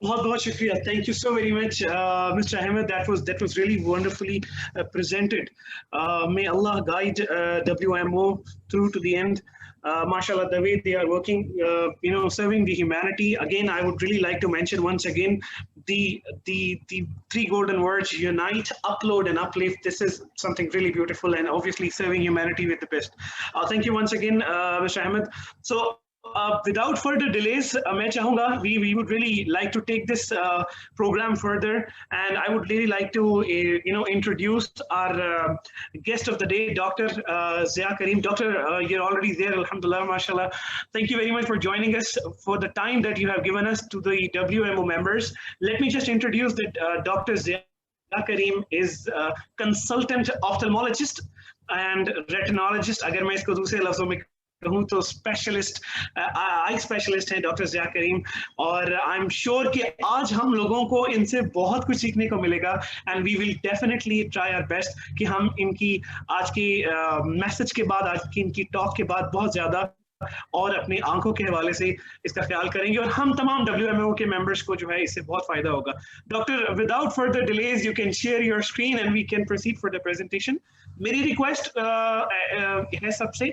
बहुत बहुत शुक्रिया. Thank you so very much, Mr. Ahmed. That was really wonderfully presented. May Allah guide WMO through to the end. Mashallah, the way they are working, serving the humanity. Again, I would really like to mention once again the three golden words: unite, upload, and uplift. This is something really beautiful, and obviously serving humanity with the best. Thank you once again, Mr. Ahmed. So, without further delays, मैं चाहूँगा we would really like to take this program further, and I would really like to introduce our guest of the day, Dr. Zia Karim. Doctor, you're already there, alhamdulillah, mashallah. Thank you very much for joining us, for the time that you have given us to the WMO members. Let me just introduce that Dr. Zia Karim is consultant ophthalmologist and retinologist. अगर मैं इसको दूसरे लफ्जों में कहूँ तो specialist, eye specialist हैं doctor Zia करीम. और I am sure कि आज हम लोगों को इनसे बहुत कुछ सीखने को मिलेगा, and we will definitely try our best कि हम इनकी आज की मैसेज के बाद, आज की इनकी टॉक के बाद बहुत ज़्यादा और अपनी आंखों के हवाले से इसका ख्याल करेंगे, और हम तमाम WMO के मेंबर्स को जो है इससे बहुत फायदा होगा. Doctor, without further delays you can share your screen and we can proceed for the presentation. मेरी रिक्वेस्ट है सबसे,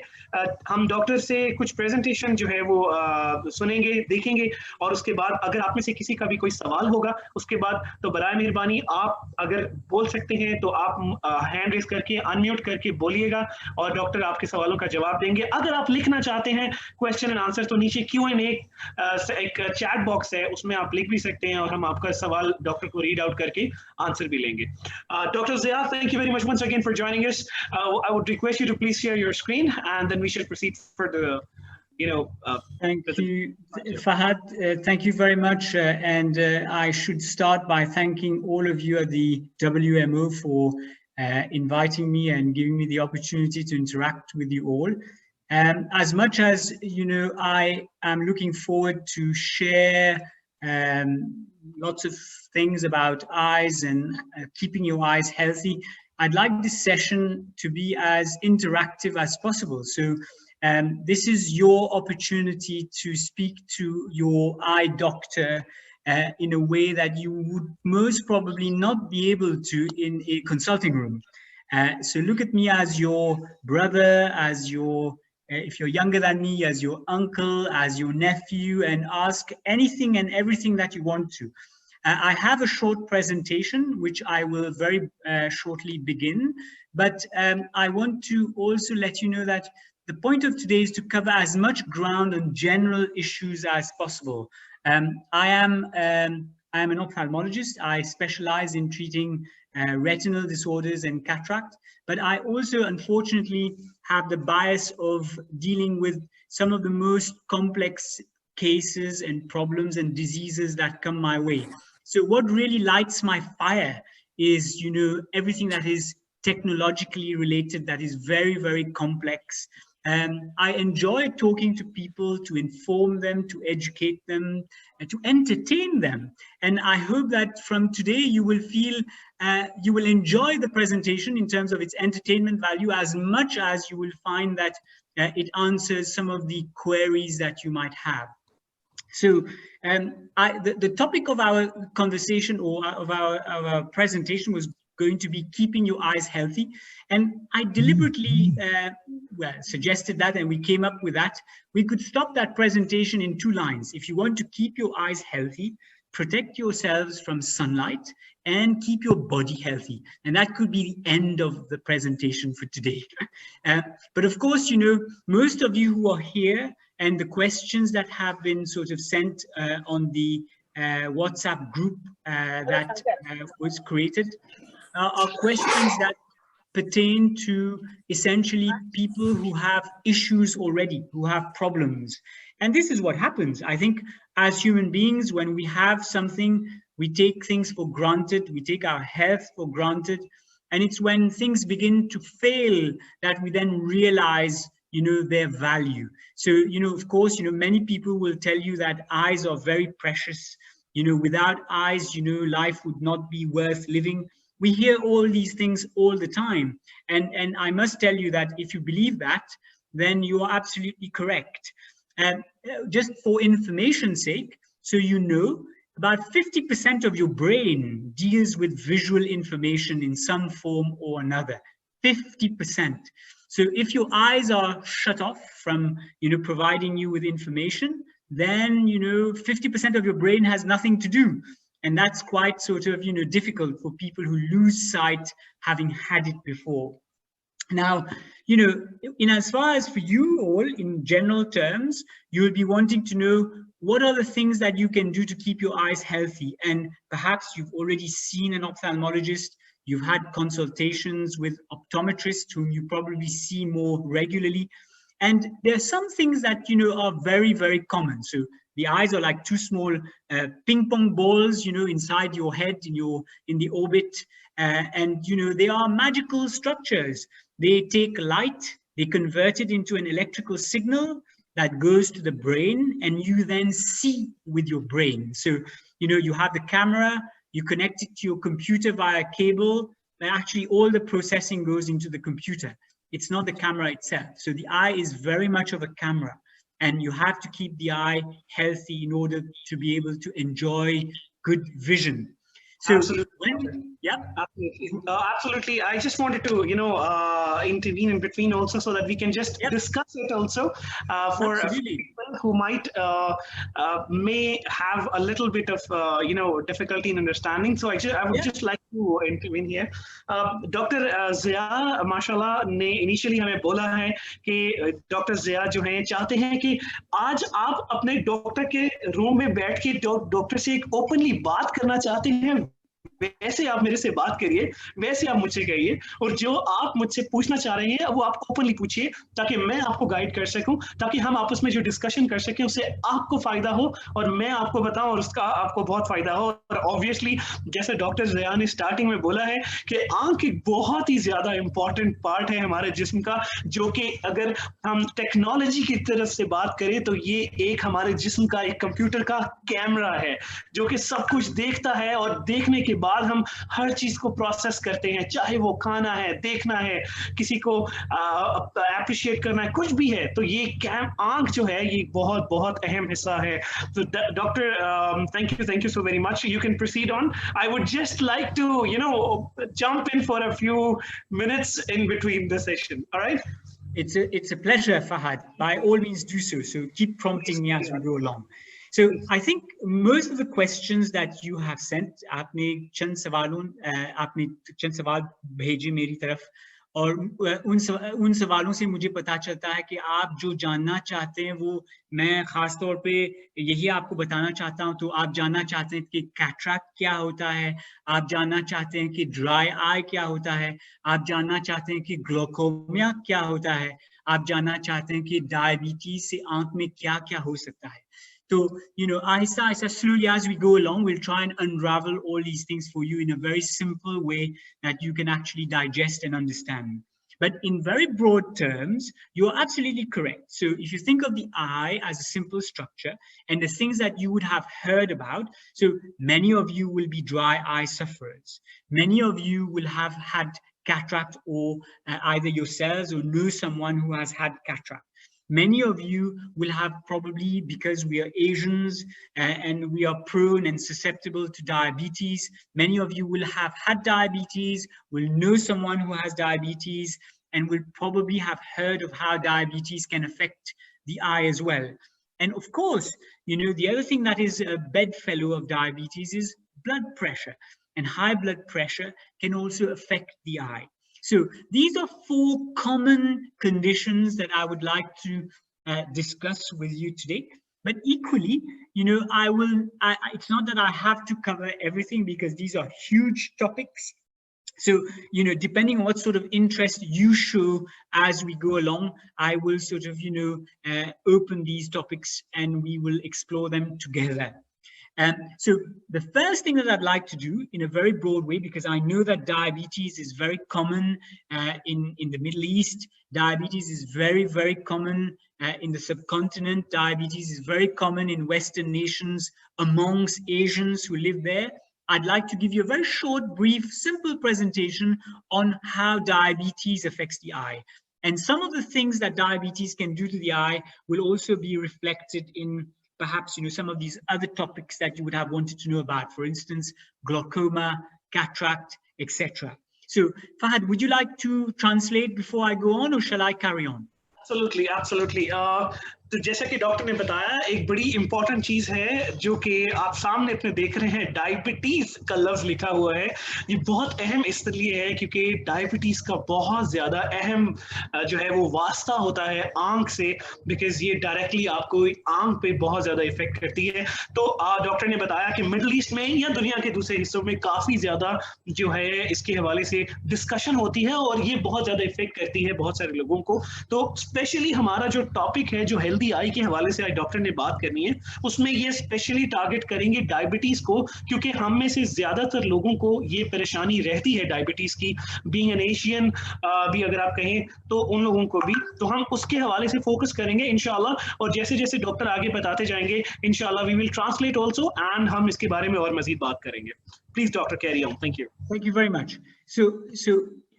हम डॉक्टर से कुछ प्रेजेंटेशन जो है वो सुनेंगे, देखेंगे, और उसके बाद अगर आप में से किसी का भी कोई सवाल होगा उसके बाद, तो बराए मेहरबानी आप अगर बोल सकते हैं तो आप हैंड रेस करके अनम्यूट करके बोलिएगा और डॉक्टर आपके सवालों का जवाब देंगे. अगर आप लिखना चाहते हैं क्वेश्चन एंड आंसर, तो नीचे Q&A एक चैट बॉक्स है, उसमें आप लिख भी सकते हैं और हम आपका सवाल डॉक्टर को रीड आउट करके आंसर भी लेंगे. Dr. Zia, thank you very much once again for joining us. I would request you to please share your screen, and then we should proceed for the, Thank you, Fahad. Thank you very much. And I should start by thanking all of you at the WMO for inviting me and giving me the opportunity to interact with you all. As much as, I am looking forward to share lots of things about eyes and keeping your eyes healthy, I'd like this session to be as interactive as possible. So this is your opportunity to speak to your eye doctor in a way that you would most probably not be able to in a consulting room. So look at me as your brother, as your, if you're younger than me, as your uncle, as your nephew, and ask anything and everything that you want to. I have a short presentation, which I will very shortly begin, but I want to also let you know that the point of today is to cover as much ground on general issues as possible. I am an ophthalmologist. I specialize in treating retinal disorders and cataract, but I also unfortunately have the bias of dealing with some of the most complex cases and problems and diseases that come my way. So what really lights my fire is, everything that is technologically related, that is very, very complex. I enjoy talking to people, to inform them, to educate them, and to entertain them. And I hope that from today you will feel, you will enjoy the presentation in terms of its entertainment value as much as you will find that it answers some of the queries that you might have. So the topic of our conversation, or of our presentation, was going to be keeping your eyes healthy. And I deliberately suggested that, and we came up with that. We could stop that presentation in 2 lines. If you want to keep your eyes healthy, protect yourselves from sunlight, and keep your body healthy. And that could be the end of the presentation for today. But of course, most of you who are here, and the questions that have been sort of sent on the WhatsApp group that was created are questions that pertain to essentially people who have issues already, who have problems. And this is what happens. I think as human beings, when we have something, we take things for granted, we take our health for granted. And it's when things begin to fail that we then realize their value. So, of course, many people will tell you that eyes are very precious. Without eyes, life would not be worth living. We hear all these things all the time. And I must tell you that if you believe that, then you are absolutely correct. Just for information's sake, so about 50% of your brain deals with visual information in some form or another. 50%. So if your eyes are shut off from, providing you with information, then, 50% of your brain has nothing to do. And that's quite sort of, difficult for people who lose sight having had it before. Now, in as far as for you all, in general terms, you'll be wanting to know what are the things that you can do to keep your eyes healthy. And perhaps you've already seen an ophthalmologist, you've had consultations with optometrists whom you probably see more regularly. And there are some things that, are very, very common. So the eyes are like two small ping pong balls, inside your head, in the orbit. And, they are magical structures. They take light, they convert it into an electrical signal that goes to the brain, and you then see with your brain. So, you have the camera, you connect it to your computer via cable, and actually all the processing goes into the computer. It's not the camera itself. So the eye is very much of a camera, and you have to keep the eye healthy in order to be able to enjoy good vision. So, absolutely. Absolutely. I just wanted to, intervene in between also, so that we can just discuss it also for people who might may have a little bit of difficulty in understanding. So I would just like to intervene here. Dr. Zia, माशाल्लाह ने initially हमें बोला है कि Dr. Zia जो हैं चाहते हैं कि आज आप अपने डॉक्टर के रूम में बैठ के डॉक्टर से एक ओपनली बात करना चाहते हैं, वैसे आप मेरे से बात करिए, वैसे आप मुझसे कहिए, और जो आप मुझसे पूछना चाह रहे हैं वो आप ओपनली पूछिए, ताकि मैं आपको गाइड कर सकूं, ताकि हम आपस में जो डिस्कशन कर सकें उससे आपको फायदा हो और मैं आपको बताऊं और उसका आपको बहुत फायदा हो। और ऑब्वियसली जैसे डॉक्टर ज़िया ने स्टार्टिंग में बोला है कि आंख एक बहुत ही ज्यादा इंपॉर्टेंट पार्ट है हमारे जिस्म का, जो कि अगर हम टेक्नोलॉजी की तरफ से बात करें तो ये एक हमारे जिस्म का एक कंप्यूटर का कैमरा है जो कि सब कुछ देखता है, और देखने के बाद हम हर चीज को प्रोसेस करते हैं, चाहे वो खाना है, देखना है, किसी को अप्रिशिएट करना है, कुछ भी है। तो ये आंख जो है ये बहुत बहुत अहम हिस्सा है। तो doctor thank you so very much, you can proceed on. I would just like to jump in for a few minutes in between the session. Alright, it's a pleasure, Fahad. By all means do so. So keep prompting me as we go along. So I think most of the questions that you have sent, आपने चंद सवाल भेजे मेरी तरफ, और उन सवालों से मुझे पता चलता है कि आप जो जानना चाहते हैं वो मैं खास तौर पे यही आपको बताना चाहता हूं। तो आप जानना चाहते हैं कि कैटरैक्ट क्या होता है, आप जानना चाहते हैं कि ड्राई आई क्या होता है, आप जानना चाहते हैं कि ग्लोकोमिया क्या होता है, आप जानना चाहते हैं कि डायबिटीज से आंख में क्या क्या हो सकता है। So, ahista, slowly as we go along, we'll try and unravel all these things for you in a very simple way that you can actually digest and understand. But in very broad terms, you're absolutely correct. So if you think of the eye as a simple structure and the things that you would have heard about, so many of you will be dry eye sufferers. Many of you will have had cataract, or either yourselves or know someone who has had cataract. Many of you will have, probably because we are Asians and we are prone and susceptible to diabetes, many of you will have had diabetes, will know someone who has diabetes, and will probably have heard of how diabetes can affect the eye as well. And of course, the other thing that is a bedfellow of diabetes is blood pressure, and high blood pressure can also affect the eye. So these are 4 common conditions that I would like to discuss with you today. But equally, it's not that I have to cover everything because these are huge topics. So, depending on what sort of interest you show as we go along, I will sort of, open these topics and we will explore them together. So the first thing that I'd like to do in a very broad way, because I know that diabetes is very common in the Middle East, diabetes is very, very common in the subcontinent, diabetes is very common in Western nations amongst Asians who live there. I'd like to give you a very short, brief, simple presentation on how diabetes affects the eye. And some of the things that diabetes can do to the eye will also be reflected in perhaps, some of these other topics that you would have wanted to know about, for instance, glaucoma, cataract, etc. So Fahad, would you like to translate before I go on, or shall I carry on? Absolutely, absolutely. तो जैसा कि doctor ने बताया, एक बड़ी important चीज है जो कि आप सामने अपने देख रहे हैं, डायबिटीज का लफ्ज लिखा हुआ है। ये बहुत अहम इसलिए है क्योंकि डायबिटीज का बहुत ज्यादा अहम जो है वो वास्ता होता है आंख से, बिकॉज ये डायरेक्टली आपको आंख पे बहुत ज्यादा इफेक्ट करती है। तो डॉक्टर ने बताया कि मिडिल ईस्ट में या दुनिया के दूसरे हिस्सों में काफी ज्यादा जो है इसके हवाले से डिस्कशन होती है और ये बहुत ज्यादा इफेक्ट करती है बहुत सारे लोगों को। तो स्पेशली हमारा जो टॉपिक है, जो हेल्दी आई के हवाले से आज डॉक्टर ने बात करनी है, उसमें ये स्पेशली टारगेट करेंगे डायबिटीज को, क्योंकि हम में से ज्यादातर लोगों को ये परेशानी रहती है डायबिटीज की, बीइंग एन एशियन भी अगर आप कहें तो उन लोगों को भी। तो हम उसके हवाले से फोकस करेंगे इंशाल्लाह, और जैसे जैसे डॉक्टर आगे बताते जाएंगे इंशाल्लाह we will translate also, and हम इसके बारे में और मजीद बात करेंगे। Please doctor carry on. Thank you. Thank you very much. So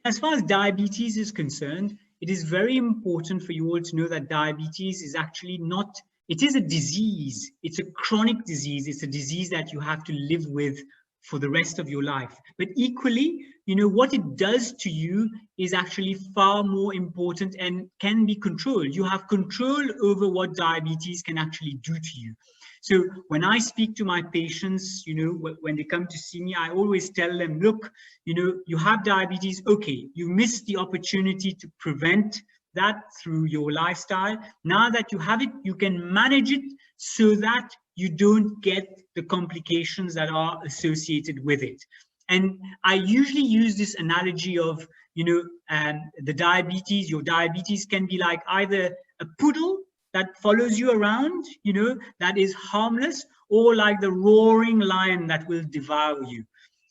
as far as diabetes is concerned, it is very important for you all to know that diabetes is actually not, it is a disease. It's a chronic disease. It's a disease that you have to live with for the rest of your life. But equally, what it does to you is actually far more important and can be controlled. You have control over what diabetes can actually do to you. So when I speak to my patients, when they come to see me, I always tell them, look, you have diabetes. Okay, you missed the opportunity to prevent that through your lifestyle. Now that you have it, you can manage it so that you don't get the complications that are associated with it. And I usually use this analogy of, the diabetes. Your diabetes can be like either a poodle that follows you around, that is harmless, or like the roaring lion that will devour you.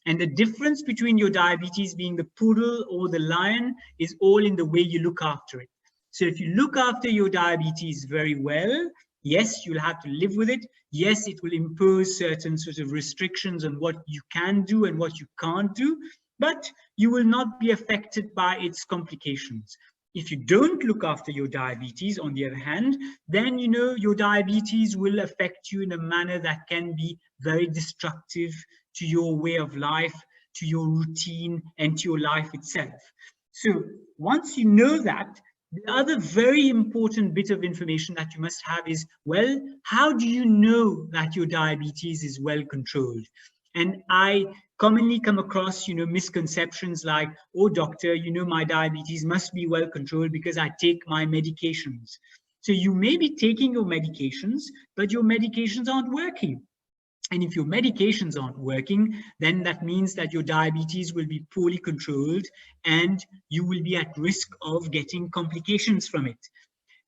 And the difference between your diabetes being the poodle or the lion is all in the way you look after it. So if you look after your diabetes very well, yes, you'll have to live with it. Yes, it will impose certain sort of restrictions on what you can do and what you can't do, but you will not be affected by its complications. If you don't look after your diabetes, on the other hand, then your diabetes will affect you in a manner that can be very destructive to your way of life, to your routine, and to your life itself. So once you know that, the other very important bit of information that you must have is, well, how do you know that your diabetes is well controlled? And I commonly come across, misconceptions like, oh, doctor, my diabetes must be well controlled because I take my medications. So you may be taking your medications, but your medications aren't working. And if your medications aren't working, then that means that your diabetes will be poorly controlled and you will be at risk of getting complications from it.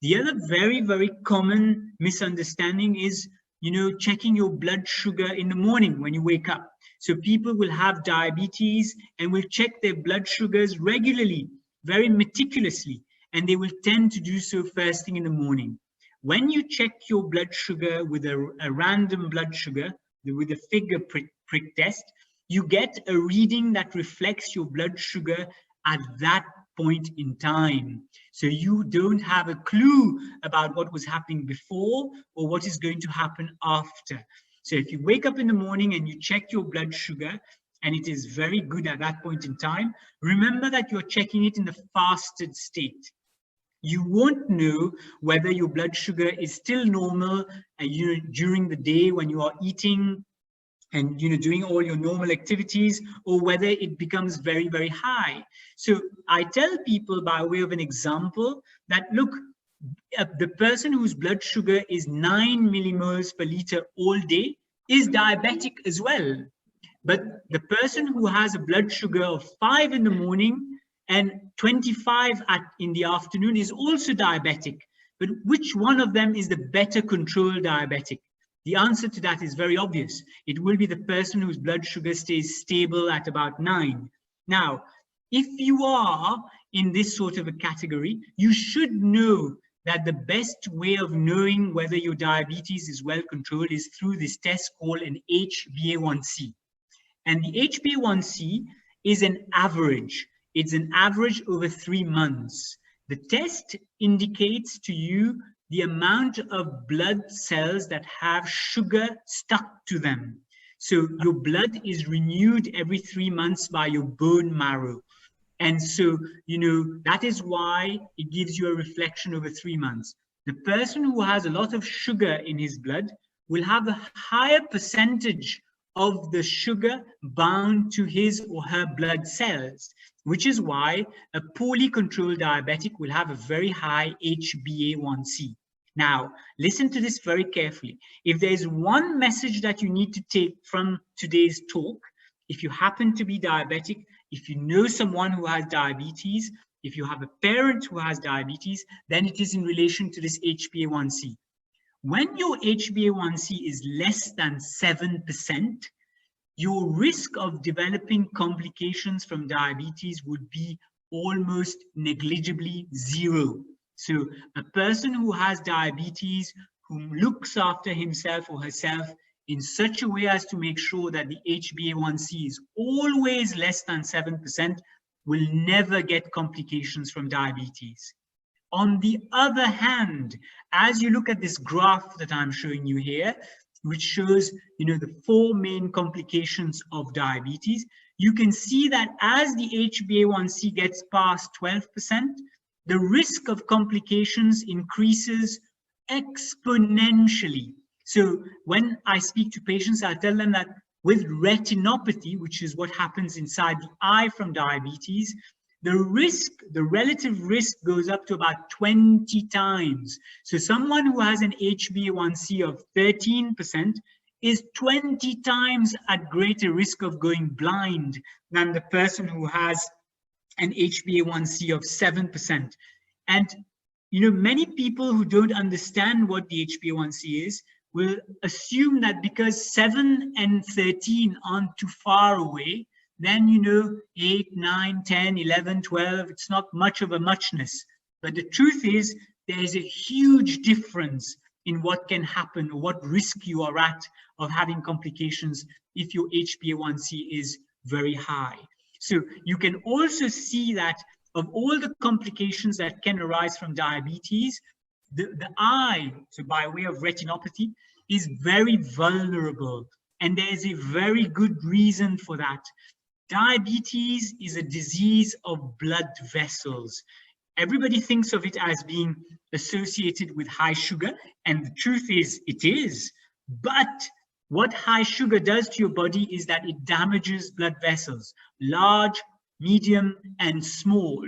The other very, very common misunderstanding is, checking your blood sugar in the morning when you wake up. So people will have diabetes and will check their blood sugars regularly, very meticulously, and they will tend to do so first thing in the morning. When you check your blood sugar with a random blood sugar, with a finger prick test, you get a reading that reflects your blood sugar at that point in time. So you don't have a clue about what was happening before or what is going to happen after. So if you wake up in the morning and you check your blood sugar and it is very good at that point in time, remember that you're checking it in the fasted state. You won't know whether your blood sugar is still normal during the day when you are eating and doing all your normal activities, or whether it becomes very, very high. So I tell people by way of an example that, look, the person whose blood sugar is 9 millimoles per liter all day is diabetic as well. But the person who has a blood sugar of 5 in the morning and 25 in the afternoon is also diabetic. But which one of them is the better controlled diabetic? The answer to that is very obvious. It will be the person whose blood sugar stays stable at about 9. Now, if you are in this sort of a category, you should know that the best way of knowing whether your diabetes is well controlled is through this test called an HbA1c. And the HbA1c is an average. It's an average over 3 months. The test indicates to you the amount of blood cells that have sugar stuck to them. So your blood is renewed every 3 months by your bone marrow. And so, you know, that is why it gives you a reflection over 3 months. The person who has a lot of sugar in his blood will have a higher percentage of the sugar bound to his or her blood cells, which is why a poorly controlled diabetic will have a very high HbA1c. Now, listen to this very carefully. If there's one message that you need to take from today's talk, if you happen to be diabetic, if you know someone who has diabetes, if you have a parent who has diabetes, then it is in relation to this HbA1c. When your HbA1c is less than 7%, your risk of developing complications from diabetes would be almost negligibly zero. So a person who has diabetes, who looks after himself or herself in such a way as to make sure that the HbA1c is always less than 7%, will never get complications from diabetes. On the other hand, as you look at this graph that I'm showing you here, which shows, you know, the 4 main complications of diabetes, you can see that as the HbA1c gets past 12%, the risk of complications increases exponentially. So when I speak to patients, I tell them that with retinopathy, which is what happens inside the eye from diabetes, the relative risk goes up to about 20 times. So someone who has an HbA1c of 13% is 20 times at greater risk of going blind than the person who has an HbA1c of 7%. And, you know, many people who don't understand what the HbA1c is will assume that because 7 and 13 aren't too far away, then, you know, 8, 9, 10, 11, 12, it's not much of a muchness. But the truth is, there's a huge difference in what can happen or what risk you are at of having complications if your HbA1c is very high. So you can also see that of all the complications that can arise from diabetes, the eye, so by way of retinopathy, is very vulnerable. And there's a very good reason for that. Diabetes is a disease of blood vessels. Everybody thinks of it as being associated with high sugar, and the truth is, it is. But what high sugar does to your body is that it damages blood vessels, large, medium, and small.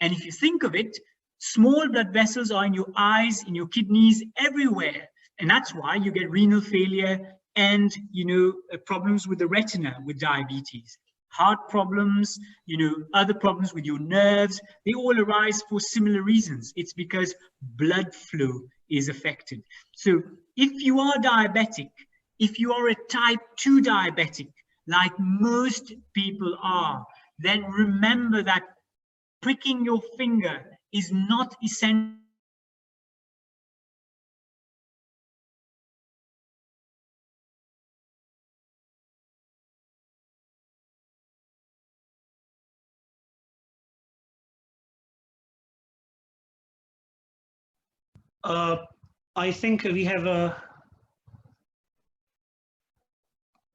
And if you think of it, small blood vessels are in your eyes, in your kidneys, everywhere. And that's why you get renal failure and, you know, problems with the retina with diabetes. Heart problems, you know, other problems with your nerves, they all arise for similar reasons. It's because blood flow is affected. So if you are diabetic, if you are a type 2 diabetic, like most people are, then remember that pricking your finger is not essential. I think we have a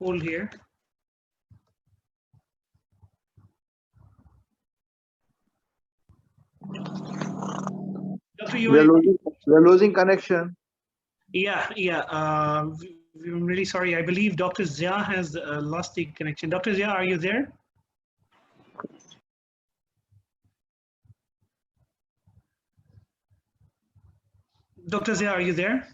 hold here. Dr. We're losing connection. Yeah. I'm really sorry. I believe Dr. Zia has lost the connection. Dr. Zia, are you there? Dr. Zia, are you there?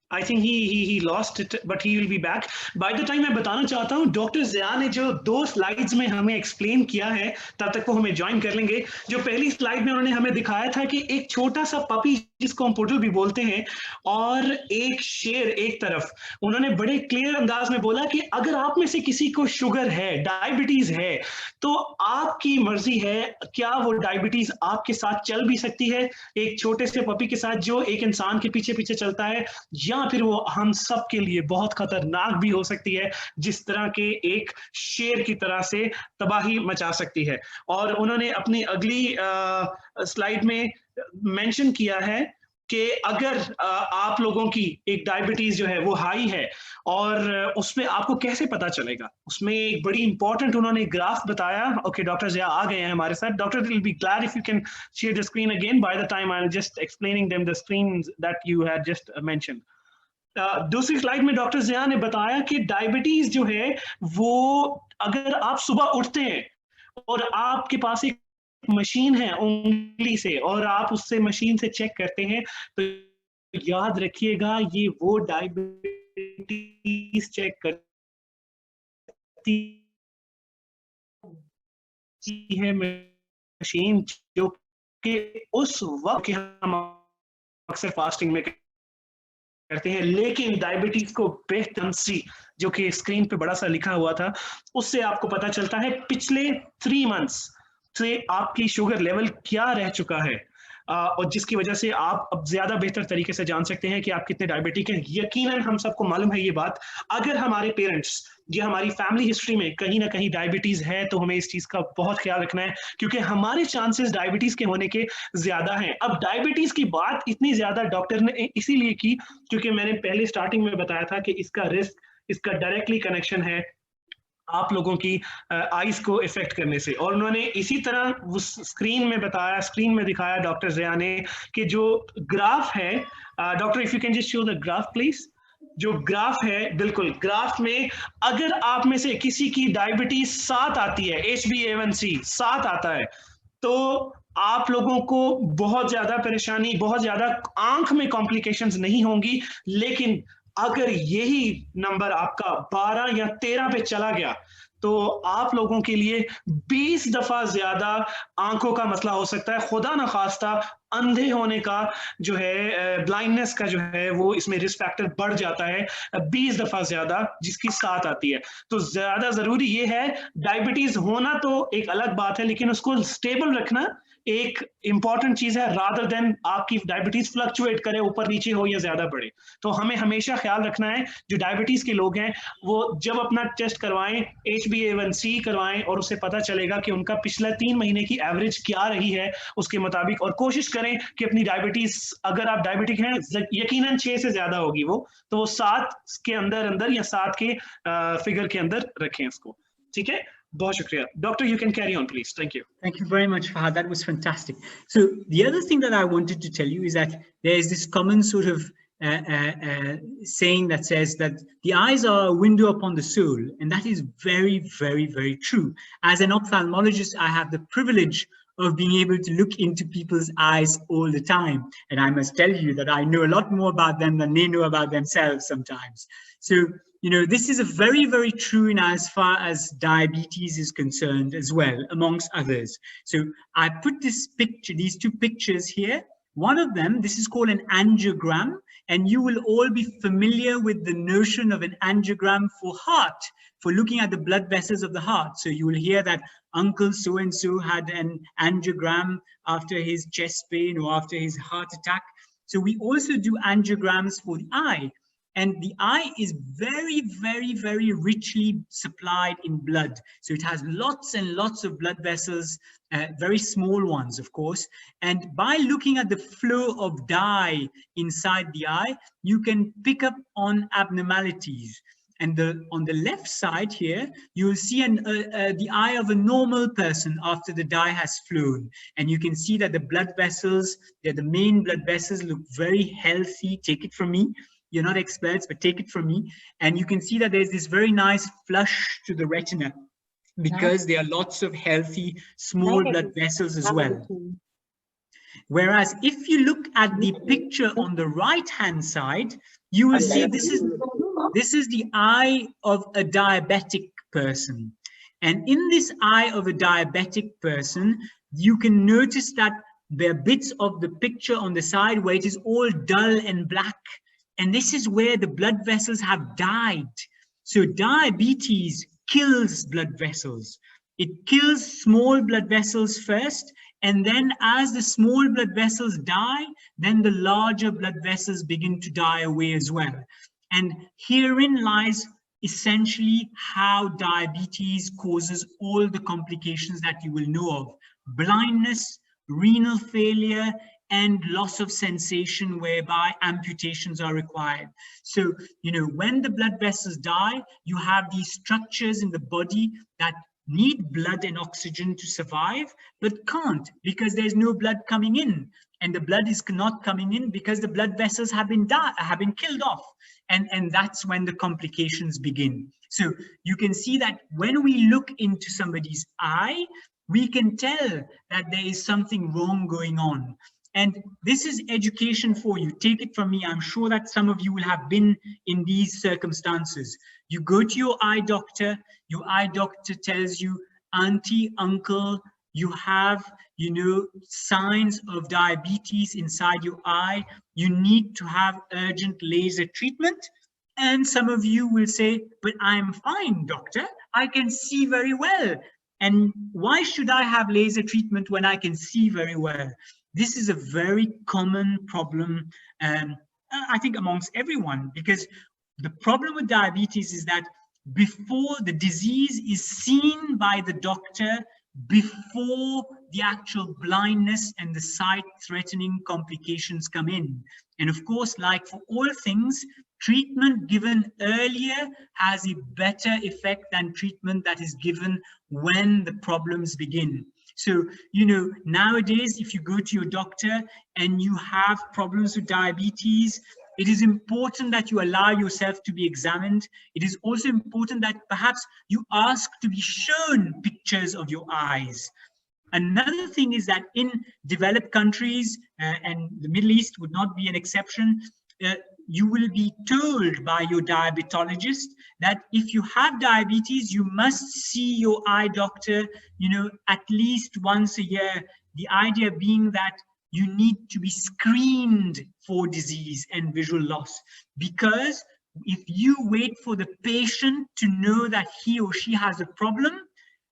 I think he lost it, but he will be back. By the time मैं बताना चाहता हूँ, doctor Zia ने जो 2 slides में हमें explain किया है, तब तक वो हमें ज्वाइन कर लेंगे। जो पहली स्लाइड में उन्होंने हमें दिखाया था कि एक छोटा सा पपी, जिसको हम पोटल भी बोलते हैं, और एक शेर एक तरफ, उन्होंने बड़े क्लियर अंदाज में बोला कि अगर आप में से किसी को शुगर है, डायबिटीज है, तो आपकी मर्जी है, क्या वो डायबिटीज आपके साथ चल भी सकती है, एक छोटे से पपी के साथ जो एक इंसान के पीछे पीछे चलता है, या या फिर वो हम सब के लिए बहुत खतरनाक भी हो सकती है, जिस तरह के एक शेर की तरह से तबाही मचा सकती है। और उन्होंने अपनी अगली स्लाइड में मेंशन किया है कि अगर आप लोगों की एक डायबिटीज जो है वो हाई है, और उसमें आपको कैसे पता चलेगा, उसमें एक बड़ी इंपॉर्टेंट उन्होंने ग्राफ बताया। ओके, डॉक्टर जिया आ गए हैं हमारे साथ। Doctor will be glad if you can share the screen again by the time I am just explaining them the screen that you had just mentioned. दूसरी स्लाइड में doctor जिया ने बताया कि डायबिटीज जो है वो, अगर आप सुबह उठते हैं और आपके पास एक मशीन है उंगली से, और आप उससे मशीन से चेक करते हैं, तो याद रखिएगा ये वो डायबिटीज चेक करती है मशीन, जो कि उस वक्त हम अक्सर फास्टिंग में करते हैं। लेकिन डायबिटीज को बेहतर सी, जो कि स्क्रीन पे बड़ा सा लिखा हुआ था, उससे आपको पता चलता है पिछले 3 मंथ्स से आपकी शुगर लेवल क्या रह चुका है, और जिसकी वजह से आप अब ज्यादा बेहतर तरीके से जान सकते हैं कि आप कितने डायबिटिक हैं। यकीनन हम सबको मालूम है ये बात, अगर हमारे पेरेंट्स या हमारी फैमिली हिस्ट्री में कहीं ना कहीं डायबिटीज है, तो हमें इस चीज का बहुत ख्याल रखना है, क्योंकि हमारे चांसेस डायबिटीज के होने के ज्यादा हैं। अब डायबिटीज की बात इतनी ज्यादा डॉक्टर ने इसीलिए की, क्योंकि मैंने पहले स्टार्टिंग में बताया था कि इसका रिस्क, इसका डायरेक्टली कनेक्शन है आप लोगों की आईज को इफेक्ट करने से। और उन्होंने इसी तरह उस स्क्रीन में बताया, स्क्रीन में दिखाया डॉक्टर जिया ने, कि जो ग्राफ है, doctor if you can just show the graph please. जो ग्राफ है, बिल्कुल ग्राफ में अगर आप में से किसी की डायबिटीज 7 आती है, HbA1c 7 आता है, तो आप लोगों को बहुत ज्यादा परेशानी, बहुत ज्यादा आंख में कॉम्प्लिकेशंस नहीं होंगी। लेकिन अगर यही नंबर आपका 12 या 13 पे चला गया, तो आप लोगों के लिए 20 दफा ज्यादा आंखों का मसला हो सकता है। खुदा न खास्ता अंधे होने का जो है, ब्लाइंडनेस का जो है, वो इसमें रिस्क फैक्टर बढ़ जाता है 20 दफा ज्यादा, जिसकी 7 आती है। तो ज्यादा जरूरी ये है, डायबिटीज होना तो एक अलग बात है, लेकिन उसको स्टेबल रखना एक इंपॉर्टेंट चीज है, रादर देन आपकी डायबिटीज फ्लक्चुएट करे, ऊपर नीचे हो या ज्यादा बढ़े। तो हमें हमेशा ख्याल रखना है, जो डायबिटीज के लोग हैं वो जब अपना टेस्ट करवाएं, HbA1c करवाएं, और उससे पता चलेगा कि उनका पिछला 3 महीने की एवरेज क्या रही है उसके मुताबिक। और कोशिश करें कि अपनी डायबिटीज, अगर आप डायबिटिक हैं, यकीनन 6 से ज्यादा होगी वो, तो वो 7 के अंदर अंदर या 7 के फिगर के अंदर रखें उसको। ठीक है, बहुत शुक्रिया। Doctor, you can carry on, please. Thank you. Thank you very much, Fahad. That was fantastic. So the other thing that I wanted to tell you is that there is this common sort of saying that says that the eyes are a window upon the soul, and that is very, very, very true. As an ophthalmologist, I have the privilege of being able to look into people's eyes all the time, and I must tell you that I know a lot more about them than they know about themselves sometimes. So, you know, this is a very, very true in as far as diabetes is concerned as well, amongst others. So I put this picture, these 2 pictures here. One of them, this is called an angiogram, and you will all be familiar with the notion of an angiogram for heart, for looking at the blood vessels of the heart. So you will hear that Uncle so-and-so had an angiogram after his chest pain or after his heart attack. So we also do angiograms for the eye. And the eye is very, very, very richly supplied in blood. So it has lots and lots of blood vessels, very small ones, of course. And by looking at the flow of dye inside the eye, you can pick up on abnormalities. And on the left side here, you will see the eye of a normal person after the dye has flown. And you can see that the blood vessels, the main blood vessels, look very healthy. Take it from me. You're not experts, but take it from me. And you can see that there's this very nice flush to the retina, because there are lots of healthy small blood vessels as well. Whereas if you look at the picture on the right-hand side, you will see this is the eye of a diabetic person. And in this eye of a diabetic person, you can notice that there are bits of the picture on the side where it is all dull and black. And this is where the blood vessels have died. So diabetes kills blood vessels. It kills small blood vessels first, And then as the small blood vessels die, then the larger blood vessels begin to die away as well. And herein lies essentially how diabetes causes all the complications that you will know of: blindness, renal failure, and loss of sensation, whereby amputations are required. So, you know, when the blood vessels die, you have these structures in the body that need blood and oxygen to survive, but can't because there's no blood coming in. And the blood is not coming in because the blood vessels have been killed off. And that's when the complications begin. So you can see that when we look into somebody's eye, we can tell that there is something wrong going on. And this is education for you. Take it from me. I'm sure that some of you will have been in these circumstances. You go to your eye doctor tells you, auntie, uncle, you have, you know, signs of diabetes inside your eye. You need to have urgent laser treatment. And some of you will say, but I'm fine, doctor. I can see very well. And why should I have laser treatment when I can see very well? This is a very common problem, I think, amongst everyone, because the problem with diabetes is that before the disease is seen by the doctor, before the actual blindness and the sight-threatening complications come in. And of course, like for all things, treatment given earlier has a better effect than treatment that is given when the problems begin. So, you know, nowadays, if you go to your doctor and you have problems with diabetes, it is important that you allow yourself to be examined. It is also important that perhaps you ask to be shown pictures of your eyes. Another thing is that in developed countries, and the Middle East would not be an exception, you will be told by your diabetologist that if you have diabetes, you must see your eye doctor, you know, at least once a year. The idea being that you need to be screened for disease and visual loss, because if you wait for the patient to know that he or she has a problem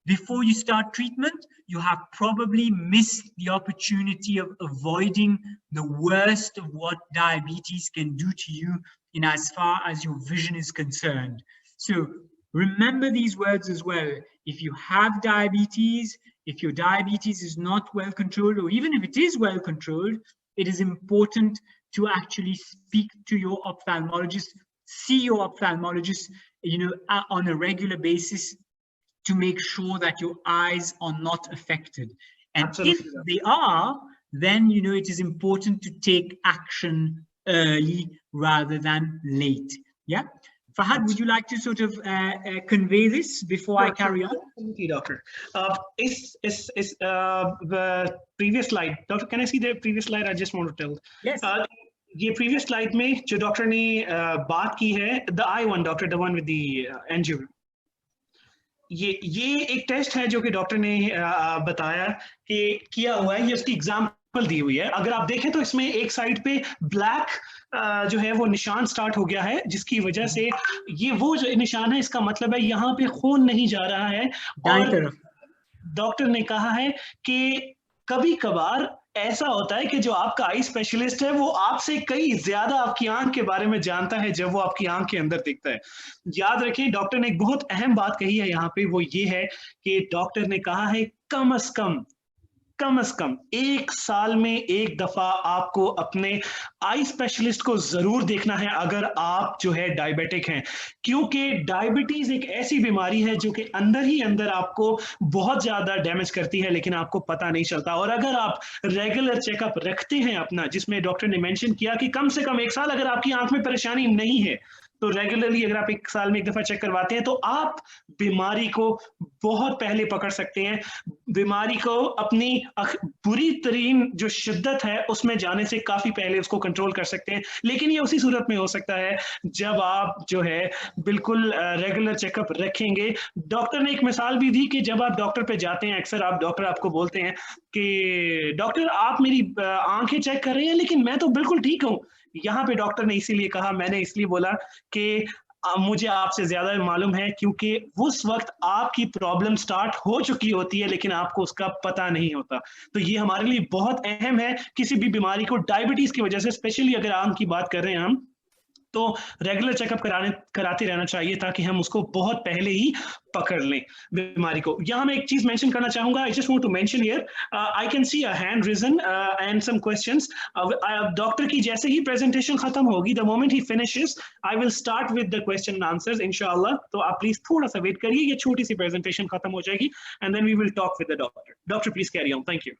before you start treatment, you have probably missed the opportunity of avoiding the worst of what diabetes can do to you in as far as your vision is concerned. So remember these words as well. If you have diabetes, if your diabetes is not well controlled, or even if it is well controlled, it is important to actually speak to your ophthalmologist, see your ophthalmologist, you know, on a regular basis, to make sure that your eyes are not affected. And Absolutely. If they are, then, you know, it is important to take action early rather than late. Yeah. Fahad, would you like to sort of convey this before I carry on? Absolutely, doctor. The previous slide, doctor, can I see the previous slide? I just want to tell. Yes. ये previous slide में जो doctor ने बात की है, the eye one, doctor, the one with the angio. ये एक test है जो कि डॉक्टर ने बताया कि किया हुआ है, ये उसकी एग्जांपल दी हुई है. अगर आप देखें तो इसमें एक साइड पे ब्लैक जो है वो निशान स्टार्ट हो गया है, जिसकी वजह से ये वो जो निशान है, इसका मतलब है यहाँ पे खून नहीं जा रहा है. और डॉक्टर ने कहा है कि कभी कभार ऐसा होता है कि जो आपका आई स्पेशलिस्ट है वो आपसे कई ज्यादा आपकी आंख के बारे में जानता है जब वो आपकी आंख के अंदर दिखता है. याद रखें, डॉक्टर ने एक बहुत अहम बात कही है यहाँ पे, वो ये है कि डॉक्टर ने कहा है कम से कम एक साल में एक दफा आपको अपने आई स्पेशलिस्ट को जरूर देखना है अगर आप जो है डायबिटिक हैं, क्योंकि डायबिटीज एक ऐसी बीमारी है जो कि अंदर ही अंदर आपको बहुत ज्यादा डैमेज करती है, लेकिन आपको पता नहीं चलता. और अगर आप रेगुलर चेकअप रखते हैं अपना, जिसमें डॉक्टर ने मेंशन किया कि कम से कम एक साल अगर आपकी आंख में परेशानी नहीं है, तो रेगुलरली अगर आप एक साल में एक दफा चेक करवाते हैं तो आप बीमारी को बहुत पहले पकड़ सकते हैं. बीमारी को अपनी बुरी तरीन जो शिद्दत है उसमें जाने से काफी पहले उसको कंट्रोल कर सकते हैं. लेकिन ये उसी सूरत में हो सकता है जब आप जो है बिल्कुल रेगुलर चेकअप रखेंगे. डॉक्टर ने एक मिसाल भी दी कि जब आप डॉक्टर पे जाते हैं, अक्सर आप डॉक्टर आपको बोलते हैं कि डॉक्टर आप मेरी आंखें चेक कर रहे हैं लेकिन मैं तो बिल्कुल ठीक हूँ. यहाँ पे डॉक्टर ने इसीलिए कहा, मैंने इसलिए बोला कि मुझे आपसे ज्यादा मालूम है, क्योंकि उस वक्त आपकी प्रॉब्लम स्टार्ट हो चुकी होती है लेकिन आपको उसका पता नहीं होता। तो ये हमारे लिए बहुत अहम है, किसी भी बीमारी को, डायबिटीज की वजह से स्पेशली अगर आम की बात कर रहे हैं हम, तो रेगुलर चेकअप कराते रहना चाहिए ताकि हम उसको बहुत पहले ही पकड़ लें बीमारी को। यहाँ मैं एक चीज मेंशन करना चाहूंगा, I just want to mention here, I can see a hand risen and some questions. Doctor की जैसे ही प्रेजेंटेशन खत्म होगी, द मोमेंट ही finishes, I will start with the question and answers इंशाल्लाह। तो आप प्लीज थोड़ा सा वेट करिए, ये छोटी सी प्रेजेंटेशन खत्म हो जाएगी and then we will talk with the doctor. Doctor please carry on. Thank you.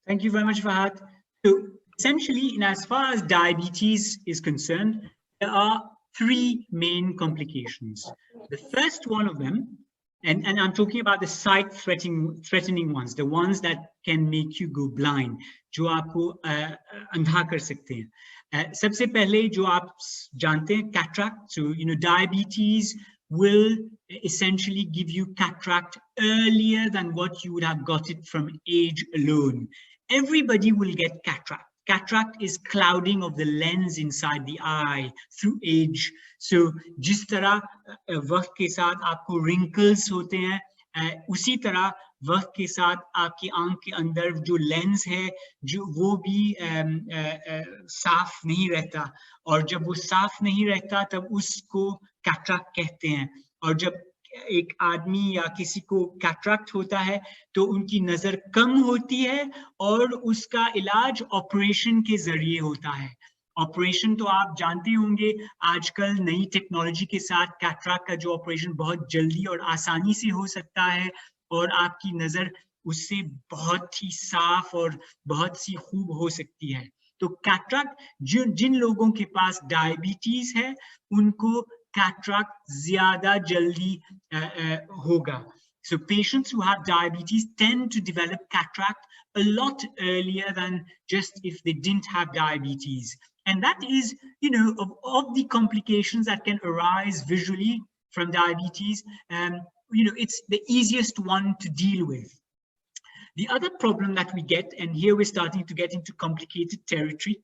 Thank you very much, Fahad. So essentially, as far as diabetes is concerned, there are three main complications. The first one of them, and I'm talking about the sight-threatening ones, the ones that can make you go blind, जो आपको अंधा कर सकते हैं। सबसे पहले जो आप जानते हैं, cataract. So diabetes will essentially give you cataract earlier than what you would have got it from age alone. Everybody will get cataract. Cataract is clouding of the lens inside the eye through age. So जिस तरह वक्त के साथ आपको wrinkles होते हैं, उसी तरह वक्त के साथ आपकी आंख के अंदर जो लेंस है जो वो भी साफ नहीं रहता, और जब वो साफ नहीं रहता तब उसको कैटरैक्ट कहते हैं। और जब एक आदमी या किसी को कैटरैक्ट होता है तो उनकी नजर कम होती है और उसका इलाज ऑपरेशन के जरिए होता है। ऑपरेशन तो आप जानते होंगे, आजकल नई टेक्नोलॉजी के साथ कैटरैक्ट का जो ऑपरेशन बहुत जल्दी और आसानी से हो सकता है और आपकी नजर उससे बहुत ही साफ और बहुत सी खूब हो सकती है। तो कैटरैक्ट जिन लोगों के पास डायबिटीज है उनको कैटरैक्ट ज्यादा जल्दी होगा। So patients who have diabetes tend to develop cataract a lot earlier than just if they didn't have diabetes. And that is, of the complications that can arise visually from diabetes, it's the easiest one to deal with. The other problem that we get, and here we're starting to get into complicated territory,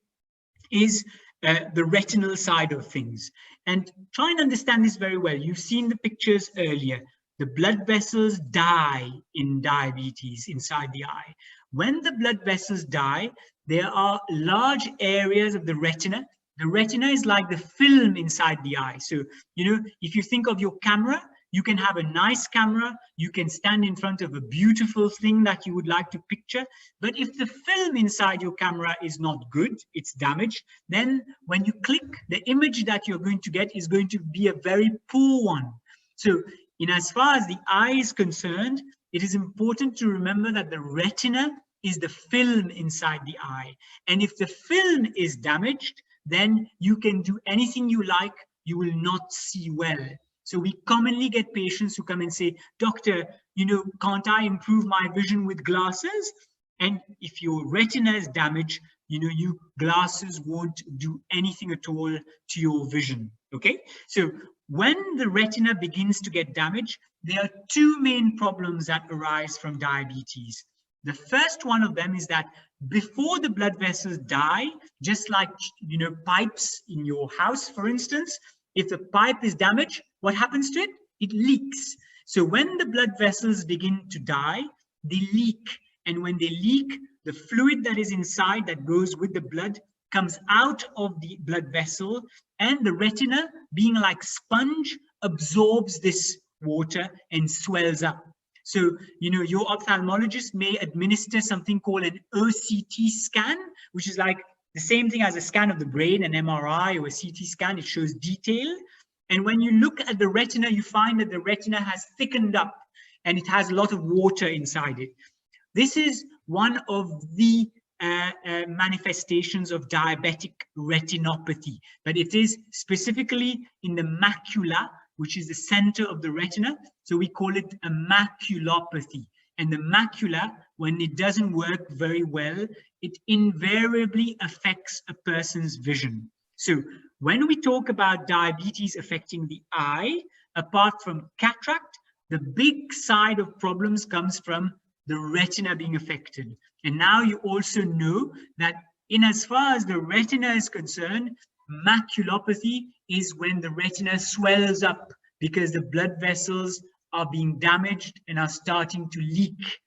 is the retinal side of things. And try and understand this very well. You've seen the pictures earlier. The blood vessels die in diabetes inside the eye. When the blood vessels die, there are large areas of the retina. The retina is like the film inside the eye. So, if you think of your camera, you can have a nice camera, you can stand in front of a beautiful thing that you would like to picture, but if the film inside your camera is not good, it's damaged, then when you click, the image that you're going to get is going to be a very poor one. So, in as far as the eye is concerned, it is important to remember that the retina is the film inside the eye. And if the film is damaged, then you can do anything you like, you will not see well. So we commonly get patients who come and say, doctor, can't I improve my vision with glasses? And if your retina is damaged, your glasses won't do anything at all to your vision, okay? So when the retina begins to get damaged, there are two main problems that arise from diabetes. The first one of them is that before the blood vessels die, just like, pipes in your house, for instance, if the pipe is damaged, what happens to it? It leaks. So when the blood vessels begin to die, they leak. And when they leak, the fluid that is inside that goes with the blood comes out of the blood vessel, and the retina, being like sponge, absorbs this water and swells up. So, your ophthalmologist may administer something called an OCT scan, which is like the same thing as a scan of the brain, an MRI or a CT scan. It shows detail. And when you look at the retina, you find that the retina has thickened up and it has a lot of water inside it. This is one of the manifestations of diabetic retinopathy, but it is specifically in the macula, which is the center of the retina. So we call it a maculopathy. And the macula, when it doesn't work very well, it invariably affects a person's vision. So when we talk about diabetes affecting the eye, apart from cataract, the big side of problems comes from the retina being affected. And now you also know that in as far as the retina is concerned, Maculopathy is when the retina swells up because the blood vessels are being damaged and are starting to leak.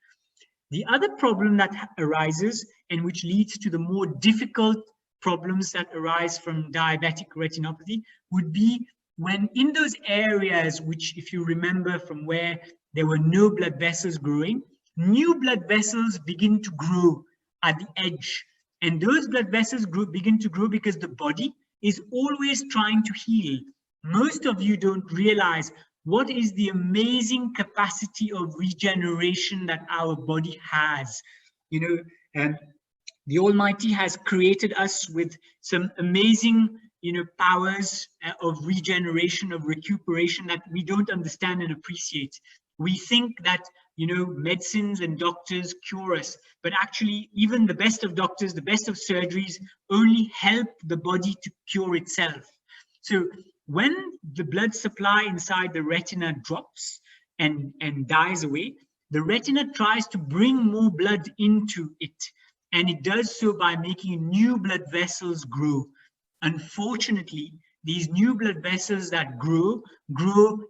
The other problem that arises, and which leads to the more difficult problems that arise from diabetic retinopathy, would be when in those areas which, if you remember, from where there were no blood vessels growing, new blood vessels begin to grow at the edge. And those blood vessels begin to grow because the body is always trying to heal. Most of you don't realize what is the amazing capacity of regeneration that our body has. You know, the Almighty has created us with some amazing, powers of regeneration, of recuperation that we don't understand and appreciate. We think that, medicines and doctors cure us, but actually even the best of doctors, the best of surgeries only help the body to cure itself. So when the blood supply inside the retina drops and dies away, the retina tries to bring more blood into it. And it does so by making new blood vessels grow. Unfortunately, these new blood vessels that grow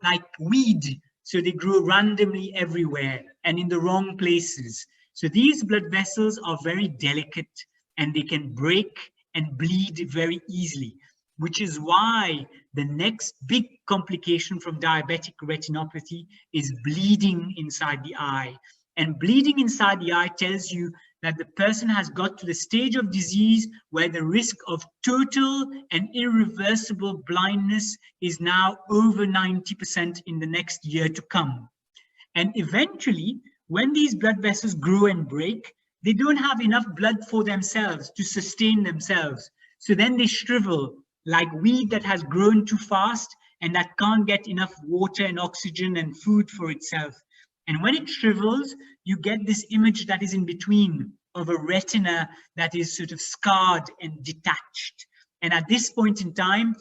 like weed. So they grow randomly everywhere and in the wrong places. So these blood vessels are very delicate and they can break and bleed very easily, which is why the next big complication from diabetic retinopathy is bleeding inside the eye. And bleeding inside the eye tells you that the person has got to the stage of disease where the risk of total and irreversible blindness is now over 90% in the next year to come. And eventually, when these blood vessels grow and break, they don't have enough blood for themselves to sustain themselves. So then they shrivel like weed that has grown too fast and that can't get enough water and oxygen and food for itself. And when it shrivels, you get this image that is in between of a retina that is sort of scarred and detached. And at this point in time,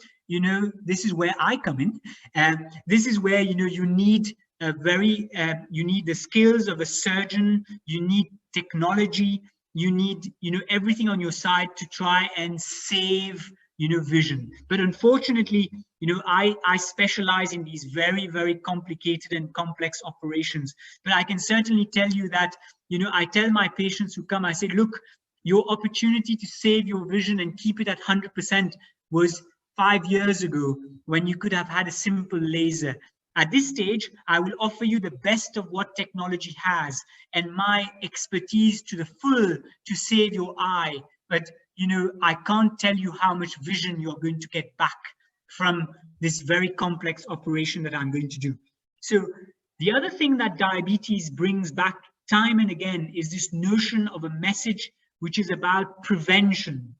this is where I come in. And this is where, you need you need the skills of a surgeon, you need technology, you need, everything on your side to try and save, vision. But unfortunately, I specialize in these very, very complicated and complex operations. But I can certainly tell you that, I tell my patients who come, I say, look, your opportunity to save your vision and keep it at 100% was 5 years ago when you could have had a simple laser. At this stage, I will offer you the best of what technology has and my expertise to the full to save your eye. But, I can't tell you how much vision you're going to get back from this very complex operation that I'm going to do. So the other thing that diabetes brings back time and again is this notion of a message which is about prevention.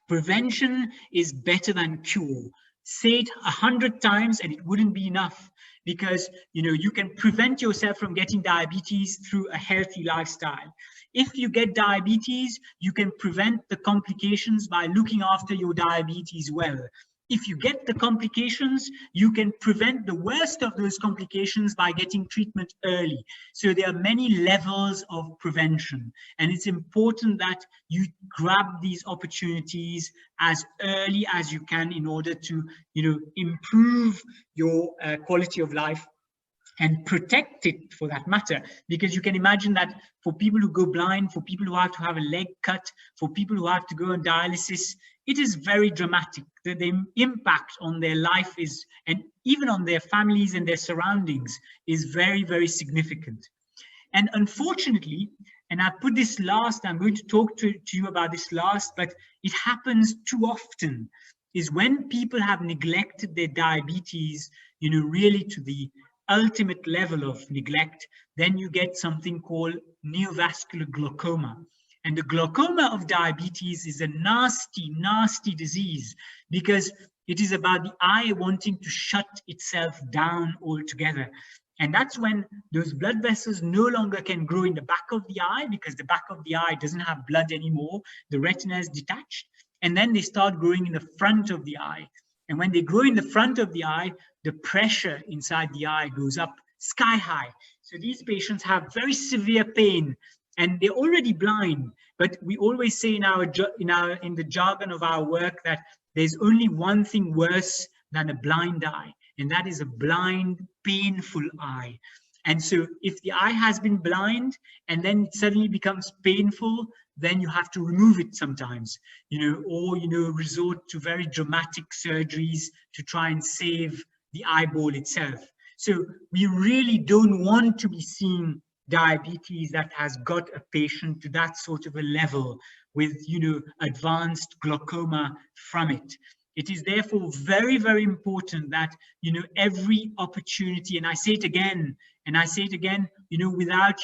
Prevention is better than cure. Say it 100 times and it wouldn't be enough, because you can prevent yourself from getting diabetes through a healthy lifestyle. If you get diabetes, you can prevent the complications by looking after your diabetes well. If you get the complications, you can prevent the worst of those complications by getting treatment early. So there are many levels of prevention, and it's important that you grab these opportunities as early as you can in order to, improve your quality of life and protect it for that matter. Because you can imagine that for people who go blind, for people who have to have a leg cut, for people who have to go on dialysis, it is very dramatic. The impact on their life is, and even on their families and their surroundings, is very, very significant. And unfortunately, and I put this last, I'm going to talk to you about this last, but it happens too often, is when people have neglected their diabetes, really to the ultimate level of neglect, then you get something called neovascular glaucoma. And the glaucoma of diabetes is a nasty, nasty disease, because it is about the eye wanting to shut itself down altogether. And that's when those blood vessels no longer can grow in the back of the eye, because the back of the eye doesn't have blood anymore. The retina is detached. And then they start growing in the front of the eye. And when they grow in the front of the eye, the pressure inside the eye goes up sky high. So these patients have very severe pain and they're already blind. But we always say in the jargon of our work that there's only one thing worse than a blind eye, and that is a blind, painful eye. And so if the eye has been blind and then it suddenly becomes painful, then you have to remove it sometimes, or, resort to very dramatic surgeries to try and save the eyeball itself. So we really don't want to be seeing diabetes that has got a patient to that sort of a level with, advanced glaucoma from it. It is therefore very, very important that, every opportunity, and I say it again, without,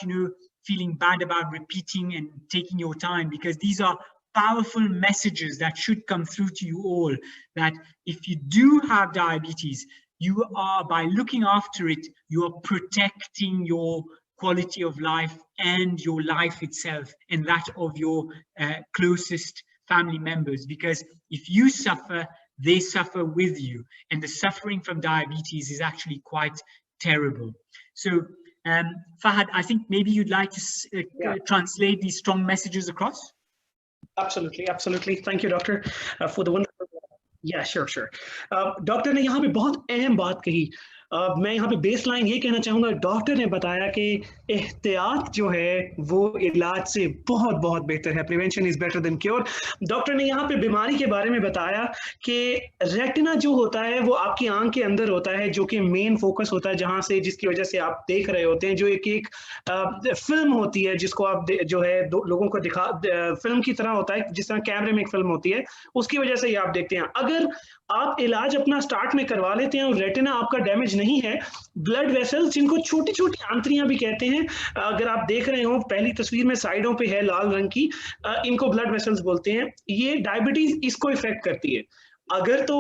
feeling bad about repeating and taking your time, because these are powerful messages that should come through to you all, that if you do have diabetes, you are, by looking after it, you are protecting your quality of life and your life itself and that of your closest family members, because if you suffer, they suffer with you, and the suffering from diabetes is actually quite terrible. So Fahad, I think maybe you'd like to translate these strong messages across. Absolutely, absolutely. Thank you, Doctor, for the wonderful. Yeah, sure. Doctor ने यहाँ पे बहुत अहम बात कही। मैं यहाँ पे बेसलाइन ये कहना चाहूँगा, डॉक्टर ने बताया कि एहतियात जो है वो इलाज से बहुत बहुत बेहतर है, prevention is better than cure. Doctor ने यहाँ पे बीमारी के बारे में बताया कि रेटिना जो होता है वो आपकी आंख के अंदर होता है, जो कि मेन फोकस होता है, जहाँ से जिसकी वजह से आप देख रहे होते हैं, जो एक फिल्म होती है जिसको आप जो है लोगों को दिखा, फिल्म की तरह होता है, जिस तरह कैमरे में एक फिल्म होती है, उसकी वजह से ही आप देखते हैं। अगर आप इलाज अपना स्टार्ट में करवा लेते हैं और रेटिना आपका डैमेज नहीं है, ब्लड वेसल्स जिनको छोटी छोटी आंतरियां भी कहते हैं, अगर आप देख रहे हो पहली तस्वीर में साइडों पे है लाल रंग की, इनको ब्लड वेसल्स बोलते हैं। ये डायबिटीज इसको इफेक्ट करती है। अगर तो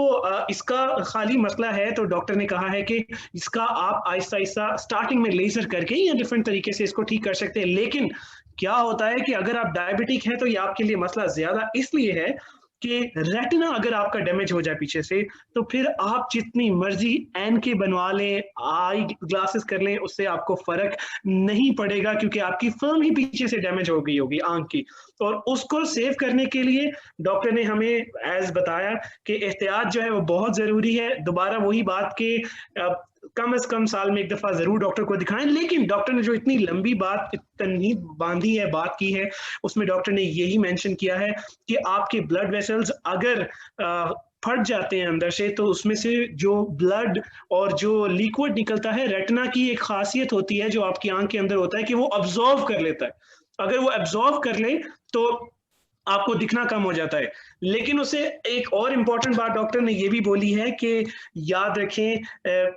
इसका खाली मसला है तो डॉक्टर ने कहा है कि इसका आप आहिस्ता आहिस्ता स्टार्टिंग में लेजर करके या डिफरेंट तरीके से इसको ठीक कर सकते हैं। लेकिन क्या होता है कि अगर आप डायबिटिक हैं तो ये आपके लिए मसला ज्यादा इसलिए है कि रेटिना अगर आपका डैमेज हो जाए पीछे से, तो फिर आप जितनी मर्जी एनके बनवा लें, आई ग्लासेस कर लें, उससे आपको फर्क नहीं पड़ेगा, क्योंकि आपकी फिल्म ही पीछे से डैमेज हो गई होगी आंख की। और उसको सेव करने के लिए डॉक्टर ने हमें एज बताया कि एहतियात जो है वो बहुत जरूरी है। दोबारा वही बात के कम से कम साल में एक दफा जरूर डॉक्टर को दिखाएं। लेकिन डॉक्टर ने जो इतनी लंबी बात तनहीद बांधी है, बात की है, उसमें डॉक्टर ने यही मेंशन किया है कि आपके ब्लड वेसल्स अगर फट जाते हैं अंदर से, तो उसमें से जो ब्लड और जो लिक्विड निकलता है, रेटिना की एक खासियत होती है जो आपकी आंख के अंदर होता है कि वो अब्जॉर्व कर लेता है। अगर वो अब्जॉर्व कर ले तो आपको दिखना कम हो जाता है। लेकिन उसे एक और इम्पॉर्टेंट बात डॉक्टर ने ये भी बोली है कि याद रखें,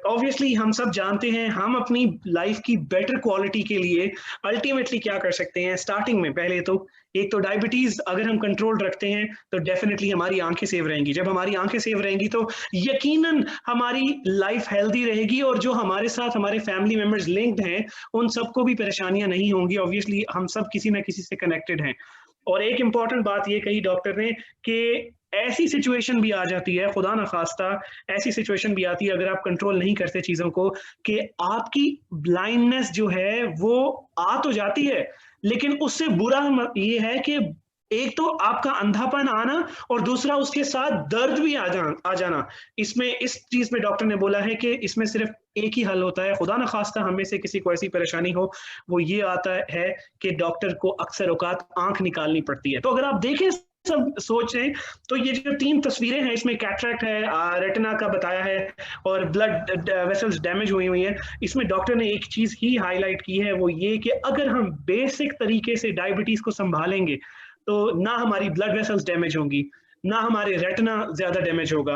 ऑब्वियसली हम सब जानते हैं हम अपनी लाइफ की बेटर क्वालिटी के लिए अल्टीमेटली क्या कर सकते हैं। स्टार्टिंग में पहले तो एक तो डायबिटीज अगर हम कंट्रोल रखते हैं तो डेफिनेटली हमारी आंखें सेव रहेंगी। जब हमारी आंखें सेव रहेंगी तो यकीनन हमारी लाइफ हेल्दी रहेगी, और जो हमारे साथ हमारे फैमिली मेंबर्स लिंक्ड हैं उन सबको भी परेशानियां नहीं होंगी। ऑब्वियसली हम सब किसी ना किसी से कनेक्टेड हैं। और एक इम्पॉर्टेंट बात ये कही डॉक्टर ने कि ऐसी सिचुएशन भी आ जाती है, खुदा ना खास्ता ऐसी सिचुएशन भी आती है अगर आप कंट्रोल नहीं करते चीजों को, कि आपकी ब्लाइंडनेस जो है वो आ तो जाती है, लेकिन उससे बुरा ये है कि एक तो आपका अंधापन आना और दूसरा उसके साथ दर्द भी आ जाना। इसमें इस चीज में डॉक्टर ने बोला है कि इसमें सिर्फ एक ही हल होता है। खुदा न खास्ता हमें से किसी को ऐसी परेशानी हो, वो ये आता है कि डॉक्टर को अक्सर औकात आंख निकालनी पड़ती है। तो अगर आप देखें सब सोचें तो ये जो 3 तस्वीरें हैं, इसमें कैटरैक्ट है, रेटिना का बताया है और ब्लड वेसल्स डैमेज हुई है। इसमें डॉक्टर ने एक चीज ही हाईलाइट की है, वो ये कि अगर हम बेसिक तरीके से डायबिटीज को संभालेंगे तो ना हमारी ब्लड वेसल्स डैमेज होंगी, ना हमारे रेटिना ज्यादा डैमेज होगा।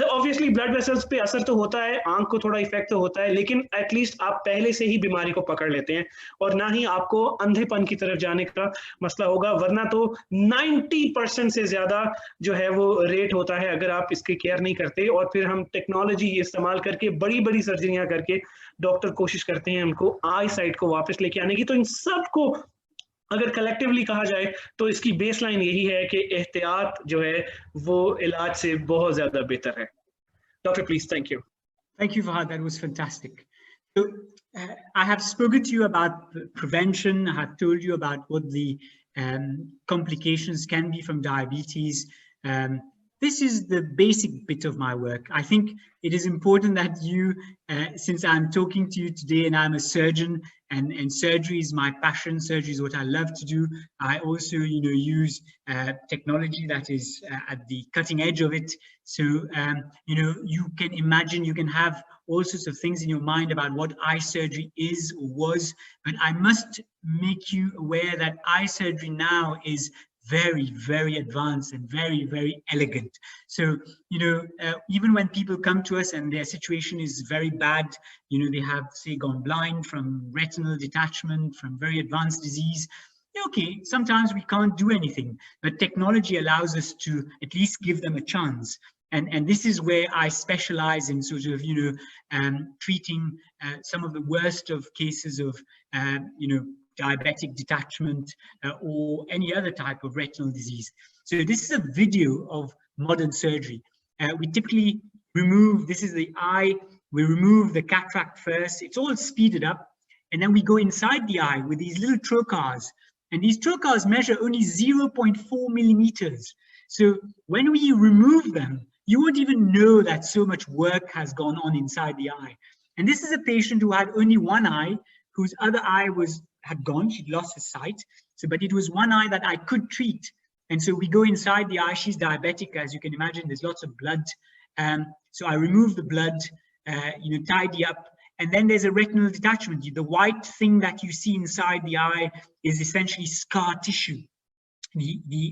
ऑब्वियसली ब्लड वेसल्स पे असर तो होता है, आंख को थोड़ा इफेक्ट तो होता है, लेकिन एटलीस्ट आप पहले से ही बीमारी को पकड़ लेते हैं और ना ही आपको अंधेपन की तरफ जाने का मसला होगा। वरना तो 90% से ज्यादा जो है वो रेट होता है अगर आप इसकी केयर नहीं करते। और फिर हम टेक्नोलॉजी इस्तेमाल करके बड़ी बड़ी सर्जरियां करके डॉक्टर कोशिश करते हैं उनको आई साइट को वापस लेके आने की। तो इन सब को अगर कलेक्टिवली कहा जाए तो इसकी बेसलाइन यही है कि एहतियात जो है वो इलाज से बहुत ज्यादा बेहतर है। Doctor, please, thank you. Thank you, Fahad. That was fantastic. So, I have spoken to you about prevention. I have told you about what the complications can be from diabetes. this is the basic bit of my work. I think it is important that you, since I'm talking to you today and I'm a surgeon and surgery is my passion, surgery is what I love to do. I also, use technology that is at the cutting edge of it. So, you can imagine, you can have all sorts of things in your mind about what eye surgery is or was, but I must make you aware that eye surgery now is very, very advanced and very, very elegant. So, even when people come to us and their situation is very bad, they have, say, gone blind from retinal detachment, from very advanced disease. Okay, sometimes we can't do anything, but technology allows us to at least give them a chance. And this is where I specialize in sort of, treating some of the worst of cases of, diabetic detachment or any other type of retinal disease. So this is a video of modern surgery. We typically remove, this is the eye, we remove the cataract first, it's all speeded up, and then we go inside the eye with these little trocars, and these trocars measure only 0.4 millimeters. So when we remove them, you won't even know that so much work has gone on inside the eye. And this is a patient who had only one eye, whose other eye had gone, she'd lost her sight. So, but it was one eye that I could treat. And so we go inside the eye, she's diabetic, as you can imagine, there's lots of blood. So I remove the blood, tidy up, and then there's a retinal detachment. The white thing that you see inside the eye is essentially scar tissue.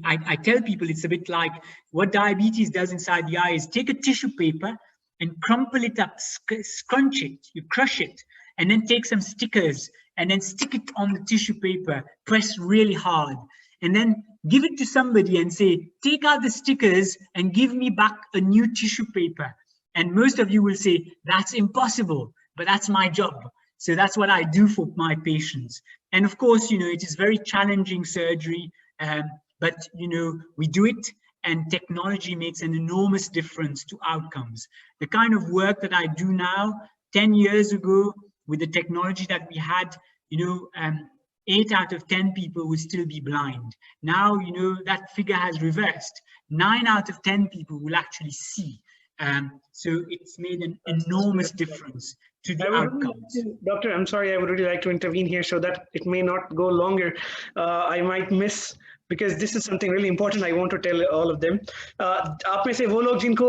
I tell people it's a bit like what diabetes does inside the eye is take a tissue paper and crumple it up, scrunch it, you crush it, and then take some stickers and then stick it on the tissue paper, press really hard, and then give it to somebody and say, take out the stickers and give me back a new tissue paper. And most of you will say, that's impossible, but that's my job. So that's what I do for my patients. And of course, it is very challenging surgery, but we do it, and technology makes an enormous difference to outcomes. The kind of work that I do now, 10 years ago, with the technology that we had, 8 out of 10 people would still be blind. Now, that figure has reversed. 9 out of 10 people will actually see. So it's made an enormous difference to the outcomes. Doctor, I'm sorry, I would really like to intervene here so that it may not go longer. I might miss, because this is something really important I want to tell all of them. आप में से वो लोग जिनको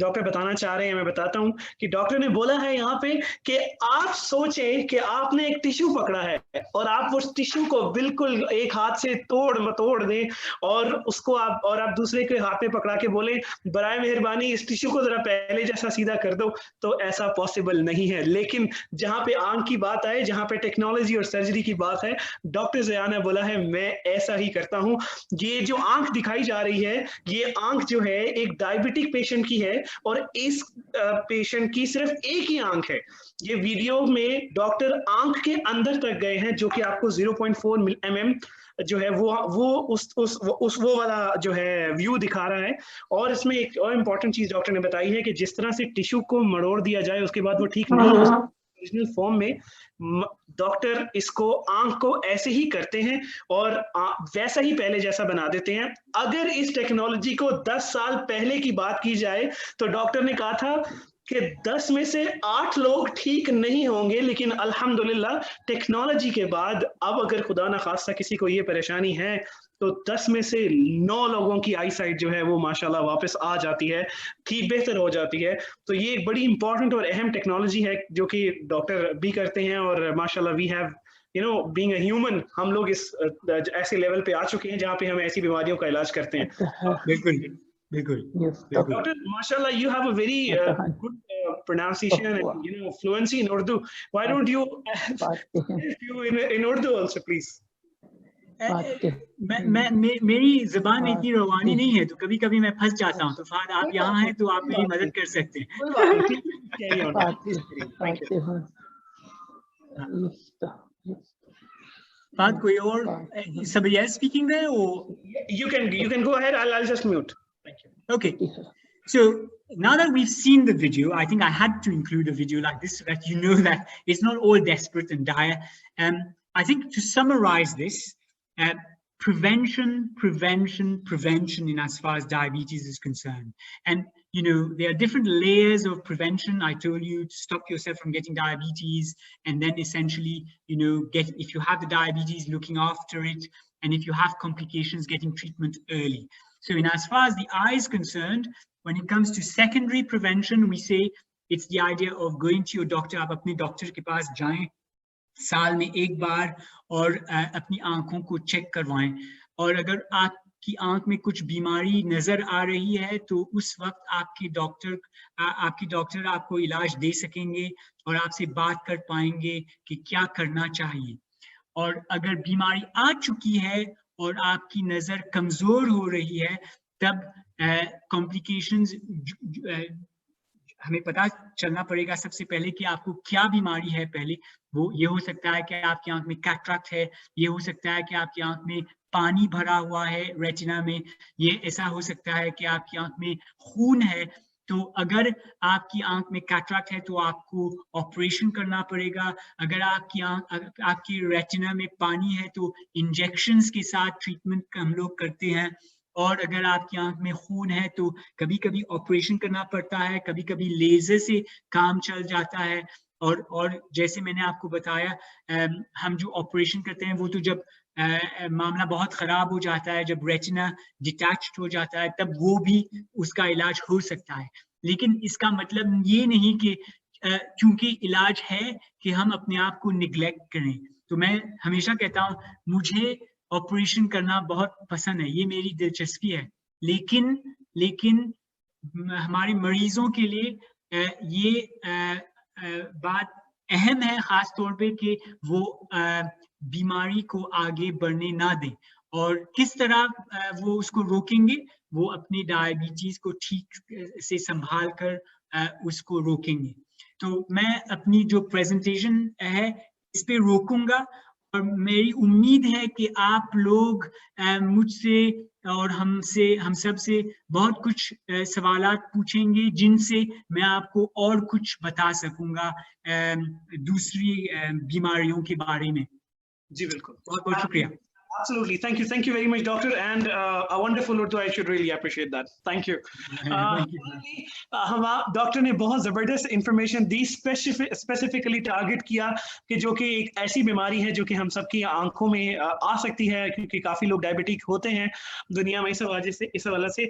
doctor बताना चाह रहे हैं, मैं बताता हूँ कि डॉक्टर ने बोला है यहाँ पे कि आप सोचें कि आपने एक टिश्यू पकड़ा है और आप उस टिश्यू को बिल्कुल एक हाथ से तोड़ मतोड़ दें और उसको आप दूसरे के हाथ में पकड़ा के बोलें बराए मेहरबानी इस टिश्यू को जरा पहले जैसा सीधा कर दो, तो ऐसा पॉसिबल नहीं है। लेकिन जहाँ पे आंख की बात आए, जहाँ पे टेक्नोलॉजी और सर्जरी की बात है, डॉक्टर ज़िया ने बोला है मैं ऐसा ही करता हूं। ये जो आंख दिखाई जा रही है, ये आंख जो है एक डायबिटिक पेशेंट की है और इस पेशेंट की सिर्फ एक ही आंख है। ये वीडियो में डॉक्टर आंख के अंदर तक गए हैं, जो कि आपको 0.4 mm जो है वो वो वाला जो है व्यू दिखा रहा है। और इसमें एक और इम्पोर्टेंट चीज डॉक्टर ने बताई है कि जिस तरह से टिश्यू को मरोड़ दिया जाए उसके बाद वो ठीक नहीं ओरिजिनल फॉर्म में, डॉक्टर इसको आंख को ऐसे ही करते हैं और वैसा ही पहले जैसा बना देते हैं। अगर इस टेक्नोलॉजी को 10 साल पहले की बात की जाए तो डॉक्टर ने कहा था कि 10 में से 8 लोग ठीक नहीं होंगे, लेकिन अल्हम्दुलिल्लाह टेक्नोलॉजी के बाद अब अगर खुदा ना खास्ता किसी को ये परेशानी है तो 10 में से 9 लोगों की आई साइट जो है वो माशाल्लाह वापस आ जाती है, ठीक बेहतर हो जाती है। तो ये एक बड़ी इंपॉर्टेंट और अहम टेक्नोलॉजी है जो कि डॉक्टर भी करते हैं और माशाल्लाह we have being a human, हम लोग इस ऐसे लेवल पे आ चुके हैं जहाँ पे हम ऐसी बीमारियों का इलाज करते हैं। बिल्कुल बिल्कुल। Doctor, mashallah, you have a very good pronunciation and fluency in Urdu. Why don't you in Urdu also, please? मेरी ज़बान इतनी रवानी नहीं है तो कभी कभी मैं फंस जाता हूँ, तो फाद आप यहाँ हैं तो आप मेरी मदद कर सकते हैं। फाद कोई और, somebody else speaking there or you can go ahead. I'll just mute. Thank you. Okay, so now that we've seen the video, I think I had to include a video like this so that you know that it's not all desperate and dire. I think to summarize this, prevention in as far as diabetes is concerned. And you know, there are different layers of prevention. I told you to stop yourself from getting diabetes, and then essentially, you know, if you have the diabetes, looking after it, and if you have complications, getting treatment early. So in as far as the eye is concerned, when it comes to secondary prevention, we say it's the idea of going to your doctor. आप अपने doctor के पास जाएं साल में एक बार और अपनी आंखों को चेक करवाएं, और अगर आपकी आंख में कुछ बीमारी नजर आ रही है तो उस वक्त आपके डॉक्टर आपको इलाज दे सकेंगे और आपसे बात कर पाएंगे कि क्या करना चाहिए। और अगर बीमारी आ चुकी है और आपकी नजर कमजोर हो रही है, तब कॉम्प्लिकेशंस हमें पता चलना पड़ेगा सबसे पहले कि आपको क्या बीमारी है। पहले वो ये हो सकता है कि आपकी आंख में कैटरैक्ट है, ये हो सकता है कि आपकी आंख में पानी भरा हुआ है रेटिना में, ये ऐसा हो सकता है कि आपकी आंख में खून है। तो अगर आपकी आंख में कैटरैक्ट है तो आपको ऑपरेशन करना पड़ेगा। अगर आपकी रेटिना में पानी है तो इंजेक्शंस के साथ ट्रीटमेंट हम लोग करते हैं। और अगर आपकी आंख में खून है तो कभी कभी ऑपरेशन करना पड़ता है, कभी कभी लेजर से काम चल जाता है। और जैसे मैंने आपको बताया, हम जो ऑपरेशन करते हैं वो तो जब मामला बहुत खराब हो जाता है, जब रेटिना डिटैच्ड हो जाता है, तब वो भी उसका इलाज हो सकता है। लेकिन इसका मतलब ये नहीं कि क्योंकि इलाज है कि हम अपने आप को निग्लेक्ट करें। तो मैं हमेशा कहता हूँ, मुझे ऑपरेशन करना बहुत पसंद है, ये मेरी दिलचस्पी है, लेकिन हमारे मरीजों के लिए ये बात अहम है, खास तौर पे कि वो बीमारी को आगे बढ़ने ना दें। और किस तरह वो उसको रोकेंगे, वो अपनी डायबिटीज को ठीक से संभाल कर उसको रोकेंगे। तो मैं अपनी जो प्रेजेंटेशन है इस पे रोकूंगा, और मेरी उम्मीद है कि आप लोग मुझसे और हम सब से बहुत कुछ सवालात पूछेंगे, जिनसे मैं आपको और कुछ बता सकूंगा दूसरी बीमारियों के बारे में। जी बिल्कुल, बहुत बहुत शुक्रिया। Absolutely, thank you very much, doctor, and a wonderful Urdu. I should really appreciate that. Thank you. हम डॉक्टर ने बहुत ज़बरदस्त इंफॉर्मेशन दी, स्पेसिफिकली टारगेट किया कि जो कि एक ऐसी बीमारी है जो कि हम सबकी आंखों में आ सकती है, क्योंकि काफ़ी लोग डायबिटिक होते हैं दुनिया में इस वजह से।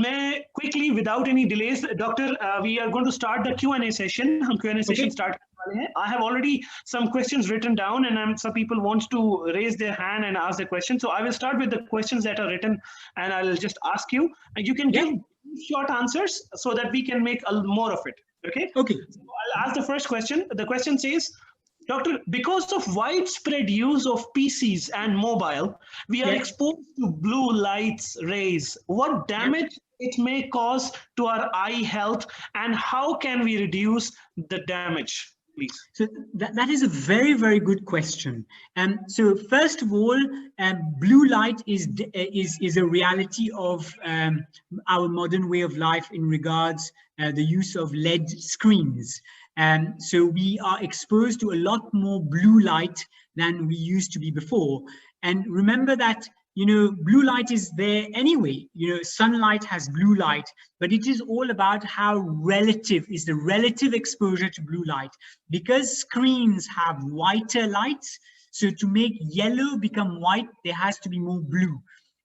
मैं quickly without any delays, doctor, we are going to start the Q&A session. हम Q&A सेशन स्टार्ट करने वाले हैं। I have already some questions written down, and some people want to raise their hand and ask the question. So I will start with the questions that are written, and I'll just ask you, and you can give short answers so that we can make more of it. Okay. So I'll ask the first question. The question says, Doctor, because of widespread use of PCs and mobile, we are exposed to blue lights rays. What damage it may cause to our eye health, and how can we reduce the damage? Please. So that is a very, very good question. So first of all, blue light is a reality of our modern way of life in regards the use of LED screens. So we are exposed to a lot more blue light than we used to be before. And remember that, you know, blue light is there anyway. You know, sunlight has blue light, but it is all about how relative is the relative exposure to blue light. Because screens have whiter lights, so to make yellow become white, there has to be more blue.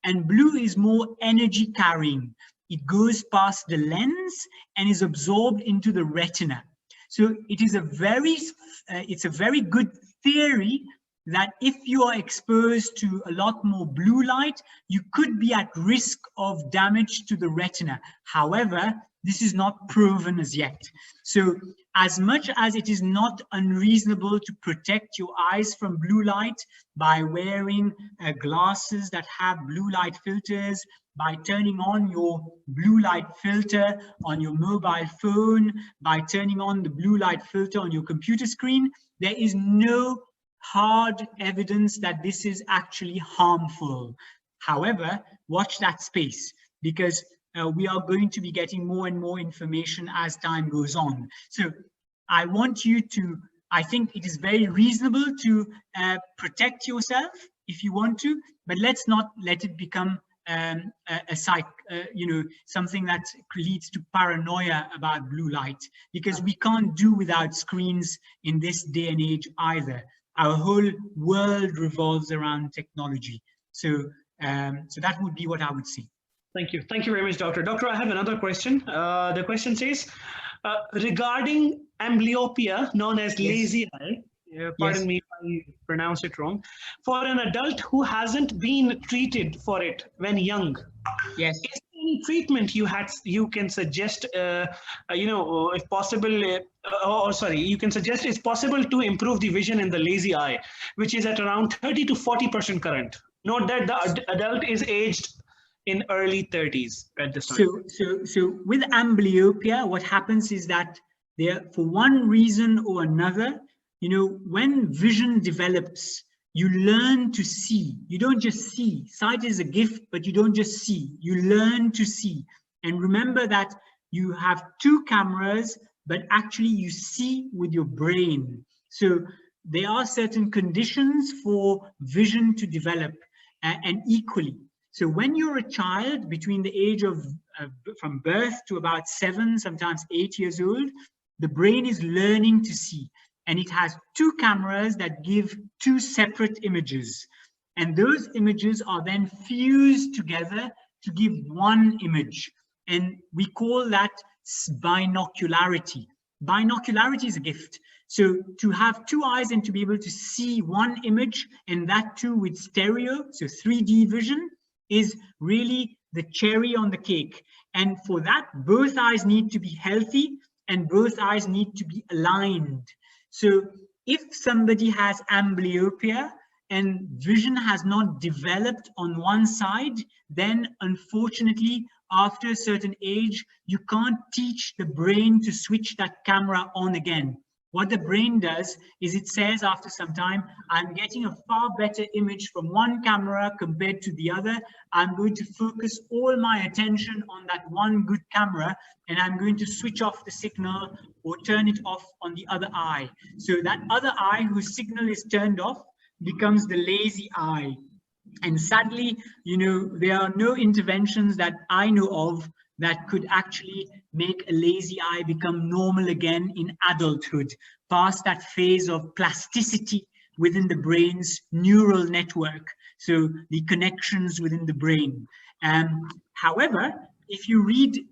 And blue is more energy carrying. It goes past the lens and is absorbed into the retina. So it is it's a very good theory that if you are exposed to a lot more blue light, you could be at risk of damage to the retina. However, this is not proven as yet. So as much as it is not unreasonable to protect your eyes from blue light by wearing glasses that have blue light filters, by turning on your blue light filter on your mobile phone, by turning on the blue light filter on your computer screen, there is no hard evidence that this is actually harmful. However, watch that space, because we are going to be getting more and more information as time goes on. So I want you to, I think it is very reasonable to protect yourself if you want to, but let's not let it become something that leads to paranoia about blue light, because we can't do without screens in this day and age either. Our whole world revolves around technology. So that would be what I would say. Thank you. Thank you very much, Doctor. Doctor, I have another question. The question says, regarding amblyopia, known as lazy eye, pardon me if I pronounce it wrong, for an adult who hasn't been treated for it when young, yes, is there any treatment you can suggest, if possible, you can suggest it's possible to improve the vision in the lazy eye, which is at around 30 to 40% current. Note that the adult is aged in early 30s at this time. So with amblyopia, what happens is that for one reason or another, when vision develops, you learn to see. You don't just see. Sight is a gift, but you don't just see. You learn to see. And remember that you have two cameras, but actually you see with your brain. So there are certain conditions for vision to develop, and equally. So when you're a child between the age of from birth to about 7, sometimes 8 years old, the brain is learning to see, and it has two cameras that give two separate images, and those images are then fused together to give one image, and we call that binocularity. Binocularity is a gift. So to have two eyes and to be able to see one image, and that too with stereo, so 3D vision, is really the cherry on the cake. And for that, both eyes need to be healthy and both eyes need to be aligned. So if somebody has amblyopia and vision has not developed on one side, then unfortunately, after a certain age, you can't teach the brain to switch that camera on again. What the brain does is it says after some time, I'm getting a far better image from one camera compared to the other. I'm going to focus all my attention on that one good camera, and I'm going to switch off the signal or turn it off on the other eye. So that other eye whose signal is turned off becomes the lazy eye. And sadly, there are no interventions that I know of that could actually make a lazy eye become normal again in adulthood, past that phase of plasticity within the brain's neural network, so the connections within the brain. However, if you read,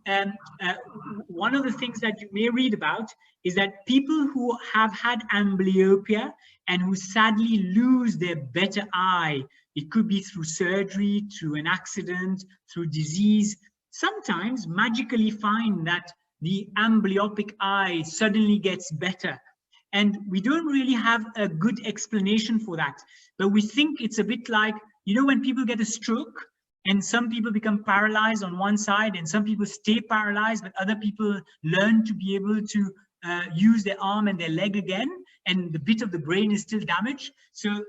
one of the things that you may read about is that people who have had amblyopia and who sadly lose their better eye, it could be through surgery, through an accident, through disease, sometimes magically find that the amblyopic eye suddenly gets better. And we don't really have a good explanation for that. But we think it's a bit like, when people get a stroke and some people become paralyzed on one side and some people stay paralyzed, but other people learn to be able to use their arm and their leg again, and the bit of the brain is still damaged. So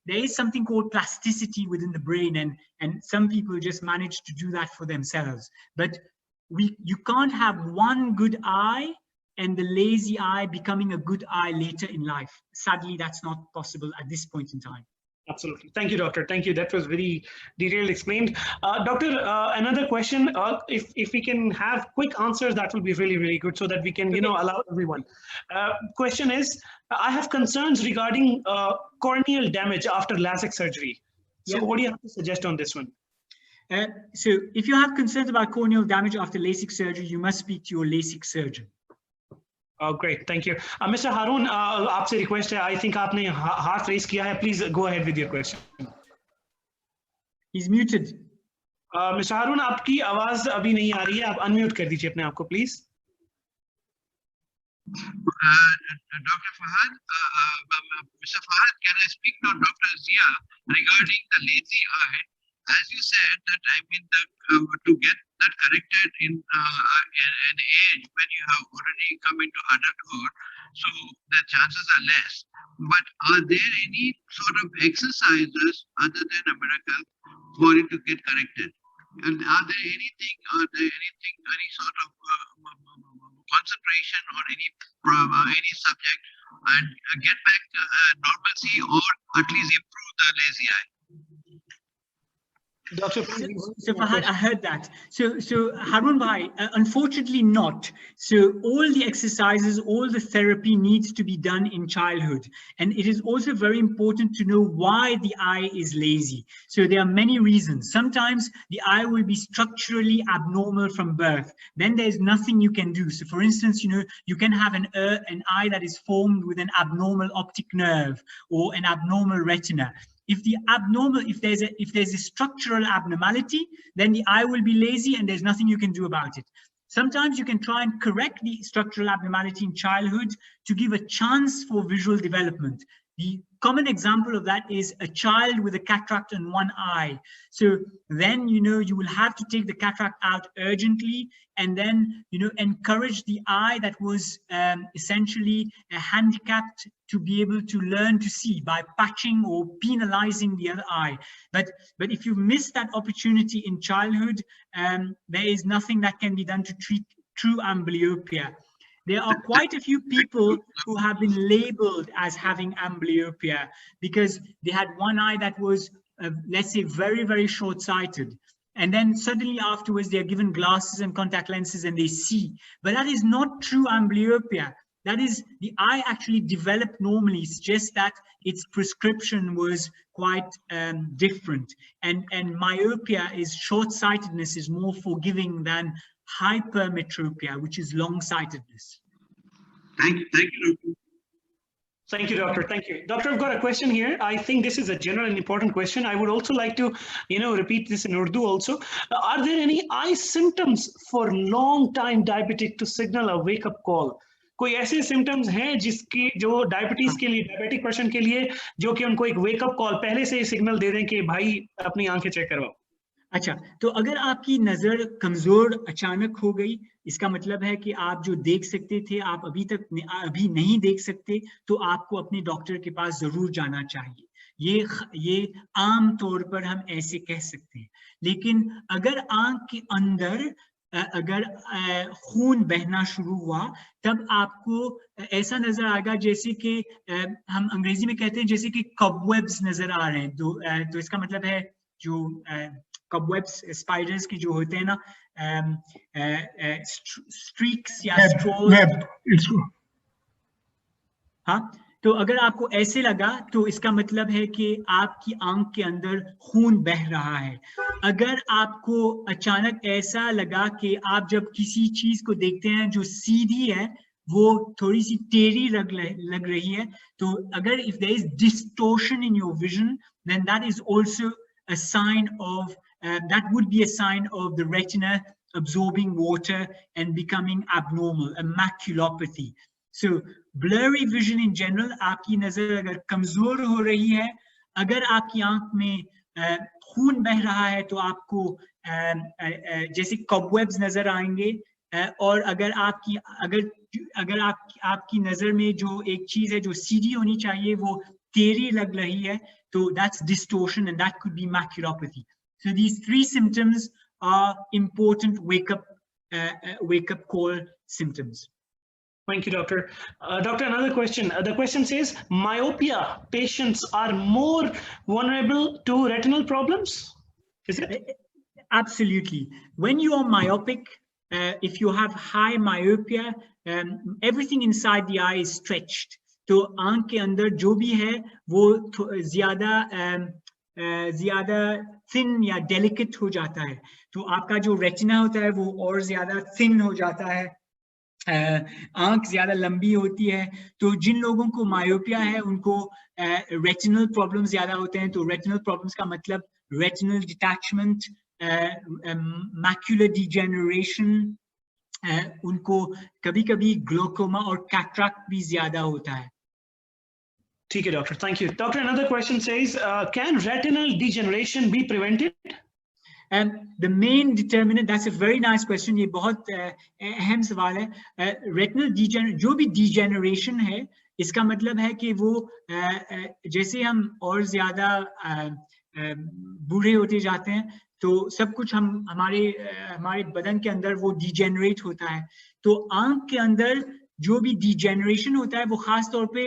there is something called plasticity within the brain, and some people just manage to do that for themselves. But you can't have one good eye and the lazy eye becoming a good eye later in life. Sadly, that's not possible at this point in time. Absolutely. Thank you, Doctor. Thank you. That was very detailed explained. Doctor, another question. If we can have quick answers, that will be really, really good so that we can, allow everyone. Question is, I have concerns regarding corneal damage after LASIK surgery. So what do you have to suggest on this one? So if you have concerns about corneal damage after LASIK surgery, you must speak to your LASIK surgeon. Oh, great. Thank you. Mr. Harun, आपसे request है. I think आपने हाथ raise किया है. Please go ahead with your question. He's muted. Mr. Harun, आपकी आवाज अभी नहीं आ रही है. आप unmute कर दीजिए अपने आप को, please. Dr. Fahad, Mr. Fahad, can I speak to Dr. Zia regarding the lazy eye? As you said that to get that corrected in an age when you have already come into adulthood, so the chances are less. But are there any sort of exercises other than a miracle for it to get corrected? And are there any sort of concentration or any subject and get back normalcy or at least improve the lazy eye? Doctor, so Fahad, I heard that. So Harun Bhai, unfortunately not. So all the exercises, all the therapy needs to be done in childhood. And it is also very important to know why the eye is lazy. So there are many reasons. Sometimes the eye will be structurally abnormal from birth. Then there's nothing you can do. So for instance, you can have an eye that is formed with an abnormal optic nerve or an abnormal retina. If there's a structural abnormality, then the eye will be lazy and there's nothing you can do about it. Sometimes you can try and correct the structural abnormality in childhood to give a chance for visual development. The common example of that is a child with a cataract in one eye. So then, you will have to take the cataract out urgently and then, encourage the eye that was essentially handicapped to be able to learn to see by patching or penalizing the other eye. But if you miss that opportunity in childhood, there is nothing that can be done to treat true amblyopia. There are quite a few people who have been labeled as having amblyopia because they had one eye that was, let's say, very, very short-sighted. And then suddenly afterwards, they're given glasses and contact lenses and they see. But that is not true amblyopia. That is, the eye actually developed normally. It's just that its prescription was quite different. And myopia is short-sightedness is more forgiving than hypermetropia, which is long-sightedness. Thank you, Doctor. Thank you, Doctor. Thank you. Doctor, I've got a question here. I think this is a general and important question. I would also like to, repeat this in Urdu also. Are there any eye symptoms for long-time diabetic to signal a wake-up call? कोई ऐसे symptoms हैं जिसके जो diabetes के लिए, diabetic person के लिए, जो कि उनको एक वेकअप कॉल पहले से सिग्नल दे दें कि भाई अपनी आंखें चेक करवाओ? अच्छा, तो अगर आपकी नजर कमजोर अचानक हो गई, इसका मतलब है कि आप जो देख सकते थे आप अभी नहीं देख सकते, तो आपको अपने डॉक्टर के पास जरूर जाना चाहिए। ये आम तौर पर हम ऐसे कह सकते हैं। लेकिन अगर आंख के अंदर अगर खून बहना शुरू हुआ, तब आपको ऐसा नजर आएगा जैसे कि हम अंग्रेजी में कहते हैं जैसे कि कॉबवेब्स नजर आ रहे हैं। तो इसका मतलब है जो कॉबवेब्स स्पाइडर्स की जो होते हैं ना, स्ट्रीक्स या स्ट्रोल्स। हाँ, तो अगर आपको ऐसे लगा तो इसका मतलब है कि आपकी आंख के अंदर खून बह रहा है। अगर आपको अचानक ऐसा लगा कि आप जब किसी चीज को देखते हैं जो सीधी है वो थोड़ी सी टेढ़ी लग रही है, तो अगर if there is distortion in your vision, then that is also a sign of that would be a sign of the retina absorbing water and becoming abnormal, a maculopathy. So blurry vision in general, आपकी नजर अगर कमजोर हो रही है, अगर आपकी आंख में खून बह रहा है तो आपको जैसे कॉबवेब्स नजर आएंगे, और अगर आपकी नजर में जो एक चीज है जो सीधी होनी चाहिए वो टेढ़ी लग रही है, तो that's distortion and that could be maculopathy. So these three symptoms are important wake up call symptoms. Thank you, Doctor. Doctor, another question. The question says, myopia patients are more vulnerable to retinal problems? Is it? Absolutely. When you are myopic, if you have high myopia, everything inside the eye is stretched. तो आंख के अंदर जो भी है वो ज्यादा thin या डेलिकेट हो जाता है, तो आपका जो रेटिना होता है वो और ज्यादा थिन हो जाता है, आंख ज्यादा लंबी होती है। तो जिन लोगों को मायोपिया है उनको रेटिनल प्रॉब्लम्स ज्यादा होते हैं। तो रेटिनल प्रॉब्लम्स का मतलब रेटिनल डिटैचमेंट, मैक्युलर डिजेनरेशन, उनको कभी-कभी ग्लोकोमा और कैटरैक्ट भी ज्यादा होता है। ठीक है doctor, thank you. Doctor, another question says, can retinal degeneration be prevented? The main determinant, that's a very nice question, ये बहुत अहम सवाल है। retinal जो भी degeneration है, इसका मतलब है कि वो जैसे हम और ज्यादा बूढ़े होते जाते हैं तो सब कुछ हमारे बदन के अंदर वो degenerate होता है। तो आंख के अंदर जो भी degeneration होता है वो खास तौर पे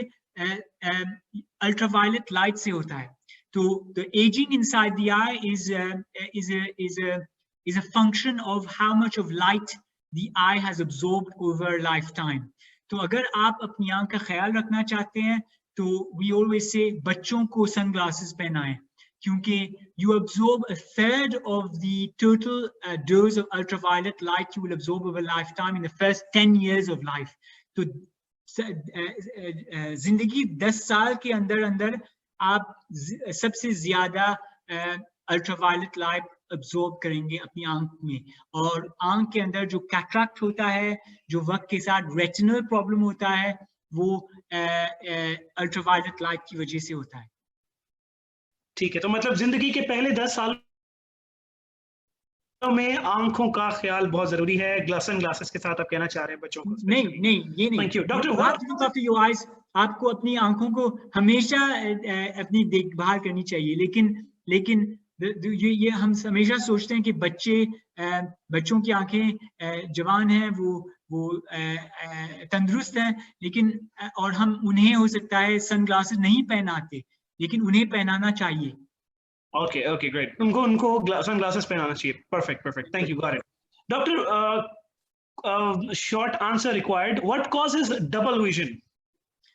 ultraviolet light से होता है. So the aging inside the eye is a function of how much of light the eye has absorbed over a lifetime. तो अगर आप अपनी आंख का ख्याल रखना चाहते हैं तो we always say बच्चों को sunglasses पहनाएं, क्योंकि you absorb a third of the total dose of ultraviolet light you will absorb over a lifetime in the first 10 years of life. तो जिंदगी 10 साल के अंदर आप सबसे ज्यादा अल्ट्रावायलेट लाइट अब्सॉर्ब करेंगे अपनी आंख में, और आंख के अंदर जो कैटरैक्ट होता है, जो वक्त के साथ रेटिनल प्रॉब्लम होता है, वो अल्ट्रावायलेट लाइट की वजह से होता है. ठीक है, तो मतलब जिंदगी के पहले 10 साल में आंखों का ख्याल बहुत जरूरी है. सनग्लासेस के साथ आप कहना चाह रहे हैं बच्चों को? नहीं ये नहीं. Thank you doctor. आपको अपनी आंखों को हमेशा अपनी देखभाल करनी चाहिए, लेकिन ये हम हमेशा सोचते हैं कि बच्चों की आंखें जवान हैं, वो तंदुरुस्त हैं, लेकिन और हम उन्हें हो सकता है सनग्लासेस नहीं पहनाते, लेकिन उन्हें पहनाना चाहिए. Okay, great. उनको sunglasses पहनाना चाहिए. Perfect. Thank you. Got it. Doctor, short answer required. What causes double vision?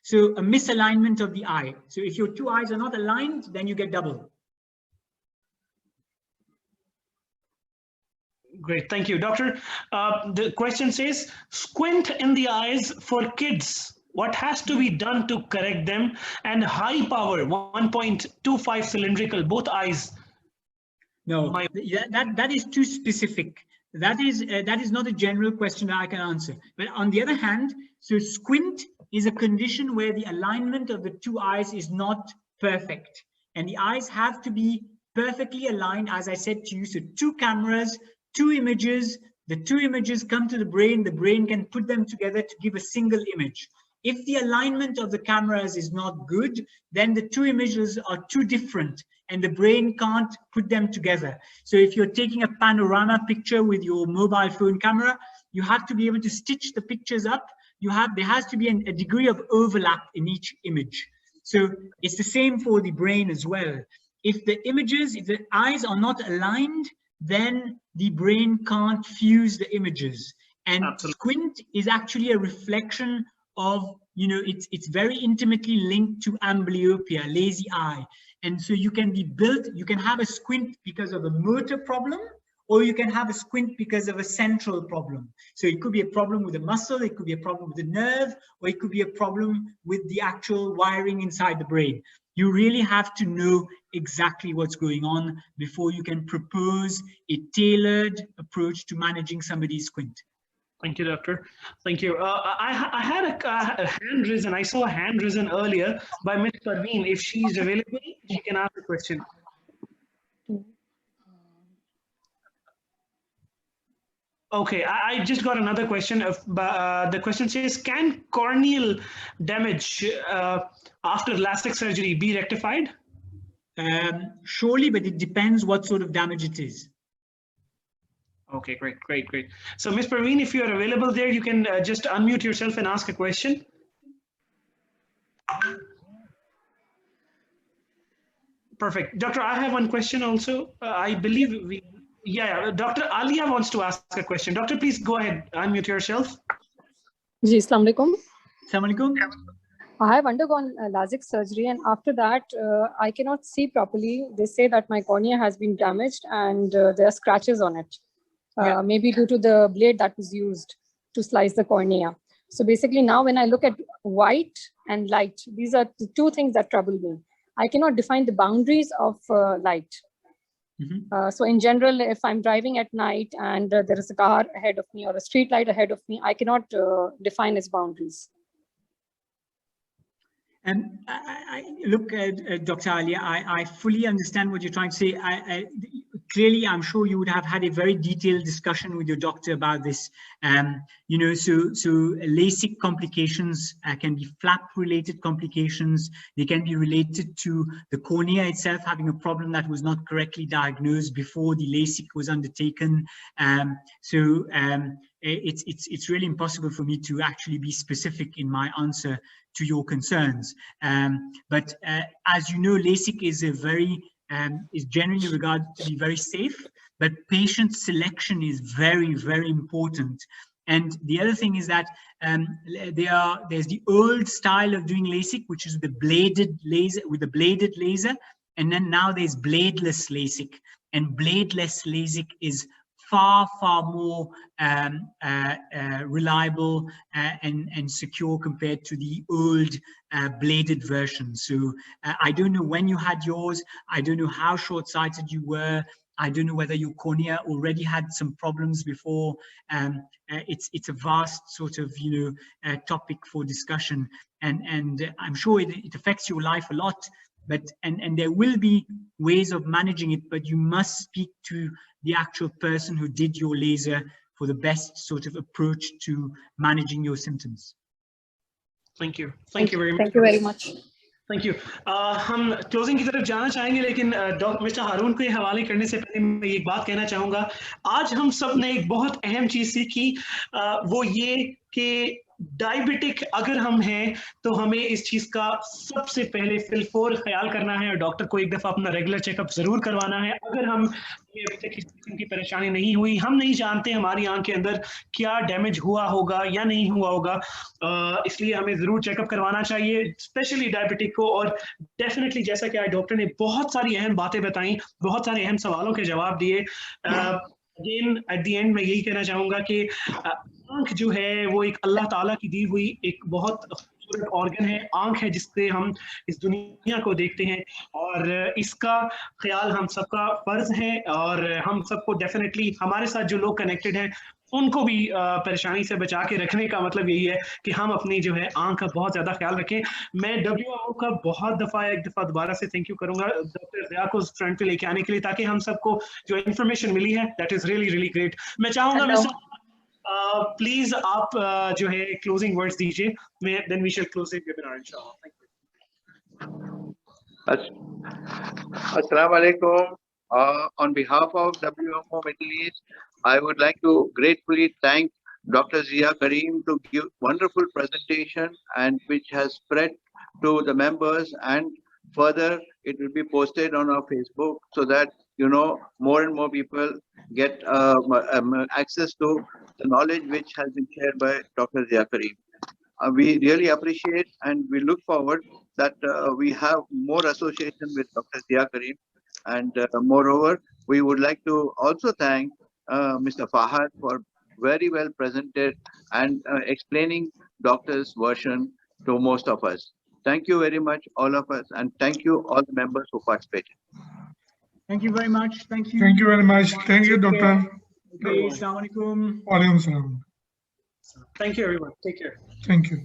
So a misalignment of the eye. So if your two eyes are not aligned, then you get double. Great, thank you, doctor. The question says, squint in the eyes for kids. What has to be done to correct them? And high power, 1.25 cylindrical, both eyes. No, that is too specific. That is not a general question that I can answer. But on the other hand, so squint is a condition where the alignment of the two eyes is not perfect, and the eyes have to be perfectly aligned, as I said to you. So two cameras, two images, the two images come to the brain can put them together to give a single image. If the alignment of the cameras is not good, then the two images are too different and the brain can't put them together. So if you're taking a panorama picture with your mobile phone camera, you have to be able to stitch the pictures up. There has to be a degree of overlap in each image. So it's the same for the brain as well. If the eyes are not aligned, then the brain can't fuse the images. And absolutely, squint is actually a reflection of, it's very intimately linked to amblyopia, lazy eye. And so you can have a squint because of a motor problem, or you can have a squint because of a central problem. So it could be a problem with a muscle, it could be a problem with a nerve, or it could be a problem with the actual wiring inside the brain. You really have to know exactly what's going on before you can propose a tailored approach to managing somebody's squint. Thank you, doctor. Thank you. I had a hand risen. I saw a hand risen earlier by Ms. Parveen. If she's available, she can ask a question. Okay, I just got another question. The question says, can corneal damage after LASIK surgery be rectified? Surely, but it depends what sort of damage it is. Okay, great. So Ms. Parveen, if you are available there, you can just unmute yourself and ask a question. Perfect. Doctor, I have one question also. I believe Dr. Alia wants to ask a question. Doctor, please go ahead, unmute yourself. Ji, Assalamu alaikum. Assalamu alaikum. I have undergone LASIK surgery, and after that, I cannot see properly. They say that my cornea has been damaged and there are scratches on it. Maybe due to the blade that was used to slice the cornea. So basically now when I look at white and light, these are the two things that trouble me. I cannot define the boundaries of light. So in general, if I'm driving at night and there is a car ahead of me or a street light ahead of me, I cannot define its boundaries. And look, Dr. Alia, I fully understand what you're trying to say. Clearly, I'm sure you would have had a very detailed discussion with your doctor about this. So LASIK complications can be flap-related complications. They can be related to the cornea itself having a problem that was not correctly diagnosed before the LASIK was undertaken. it's really impossible for me to actually be specific in my answer to your concerns. But as you know, LASIK is is generally regarded to be very safe, but patient selection is very, very important. And the other thing is that there's the old style of doing LASIK, which is the bladed laser, and then now there's bladeless LASIK, and bladeless LASIK is far more reliable and secure compared to the old bladed version. So I don't know when you had yours. I don't know how short-sighted you were. I don't know whether your cornea already had some problems before. It's a vast sort of topic for discussion, and I'm sure it affects your life a lot. But and there will be ways of managing it, but you must speak to the actual person who did your laser for the best sort of approach to managing your symptoms. Thank you very much. Thank you very much. Thank you. हम closing की तरफ जाना चाहेंगे, लेकिन mister हारून को ये हवाले करने से पहले मैं एक बात कहना चाहूँगा। आज हम सब ने एक बहुत अहम चीज़ सीखी, वो ये कि डायबिटिक अगर हम हैं तो हमें इस चीज़ का सबसे पहले फिलफोर ख्याल करना है और डॉक्टर को एक दफ़ा अपना रेगुलर चेकअप ज़रूर करवाना है। अगर हम अभी तक किसी किस्म की परेशानी नहीं हुई, हम नहीं जानते हमारी आंख के अंदर क्या डैमेज हुआ होगा या नहीं हुआ होगा, इसलिए हमें ज़रूर चेकअप करवाना चाहिए, स्पेशली डायबिटिक को। और डेफिनेटली जैसा कि आज डॉक्टर ने बहुत सारी अहम बातें बताई, बहुत सारे अहम सवालों के जवाब दिए। अगेन एट द एंड मैं यही कहना चाहूँगा कि आंख जो है वो एक अल्लाह ताला की दी हुई एक बहुत खूबसूरत ऑर्गन है। आंख है जिससे हम इस दुनिया को देखते हैं, और इसका ख्याल हम सबका फर्ज है। और हम सबको डेफिनेटली हमारे साथ जो लोग कनेक्टेड हैं उनको भी परेशानी से बचा के रखने का मतलब यही है कि हम अपनी जो है आंख का बहुत ज़्यादा ख्याल रखें। मैं WMO का एक दफ़ा दोबारा से थैंक यू करूँगा डॉक्टर ज़िया को फ्रंट पे लेके आने के लिए, ताकि हम सबको जो इन्फॉर्मेशन मिली है that is really really great. मैं चाहूँगा प्लीज आप जो है क्लोजिंग वर्ड्स दीजिए, then we shall close it webinar इंशाल्लाह। Thank you. Assalamu alaikum. On behalf of WMO Middle East, I would like to gratefully thank Dr. Zia Karim to give wonderful presentation, and which has spread to the members, and further it will be posted on our Facebook so that more and more people get access to the knowledge which has been shared by Dr. Zia Karim. We really appreciate and we look forward that we have more association with Dr. Zia Karim, and moreover we would like to also thank Mr. Fahad for very well presented and explaining doctor's version to most of us. Thank you very much, all of us, and thank you all the members who participated. Thank you very much. Thank you. Thank you very much. Thank you, Doctor. Okay, Assalamu alaikum. Walaikum salam. Thank you everyone. Take care. Thank you.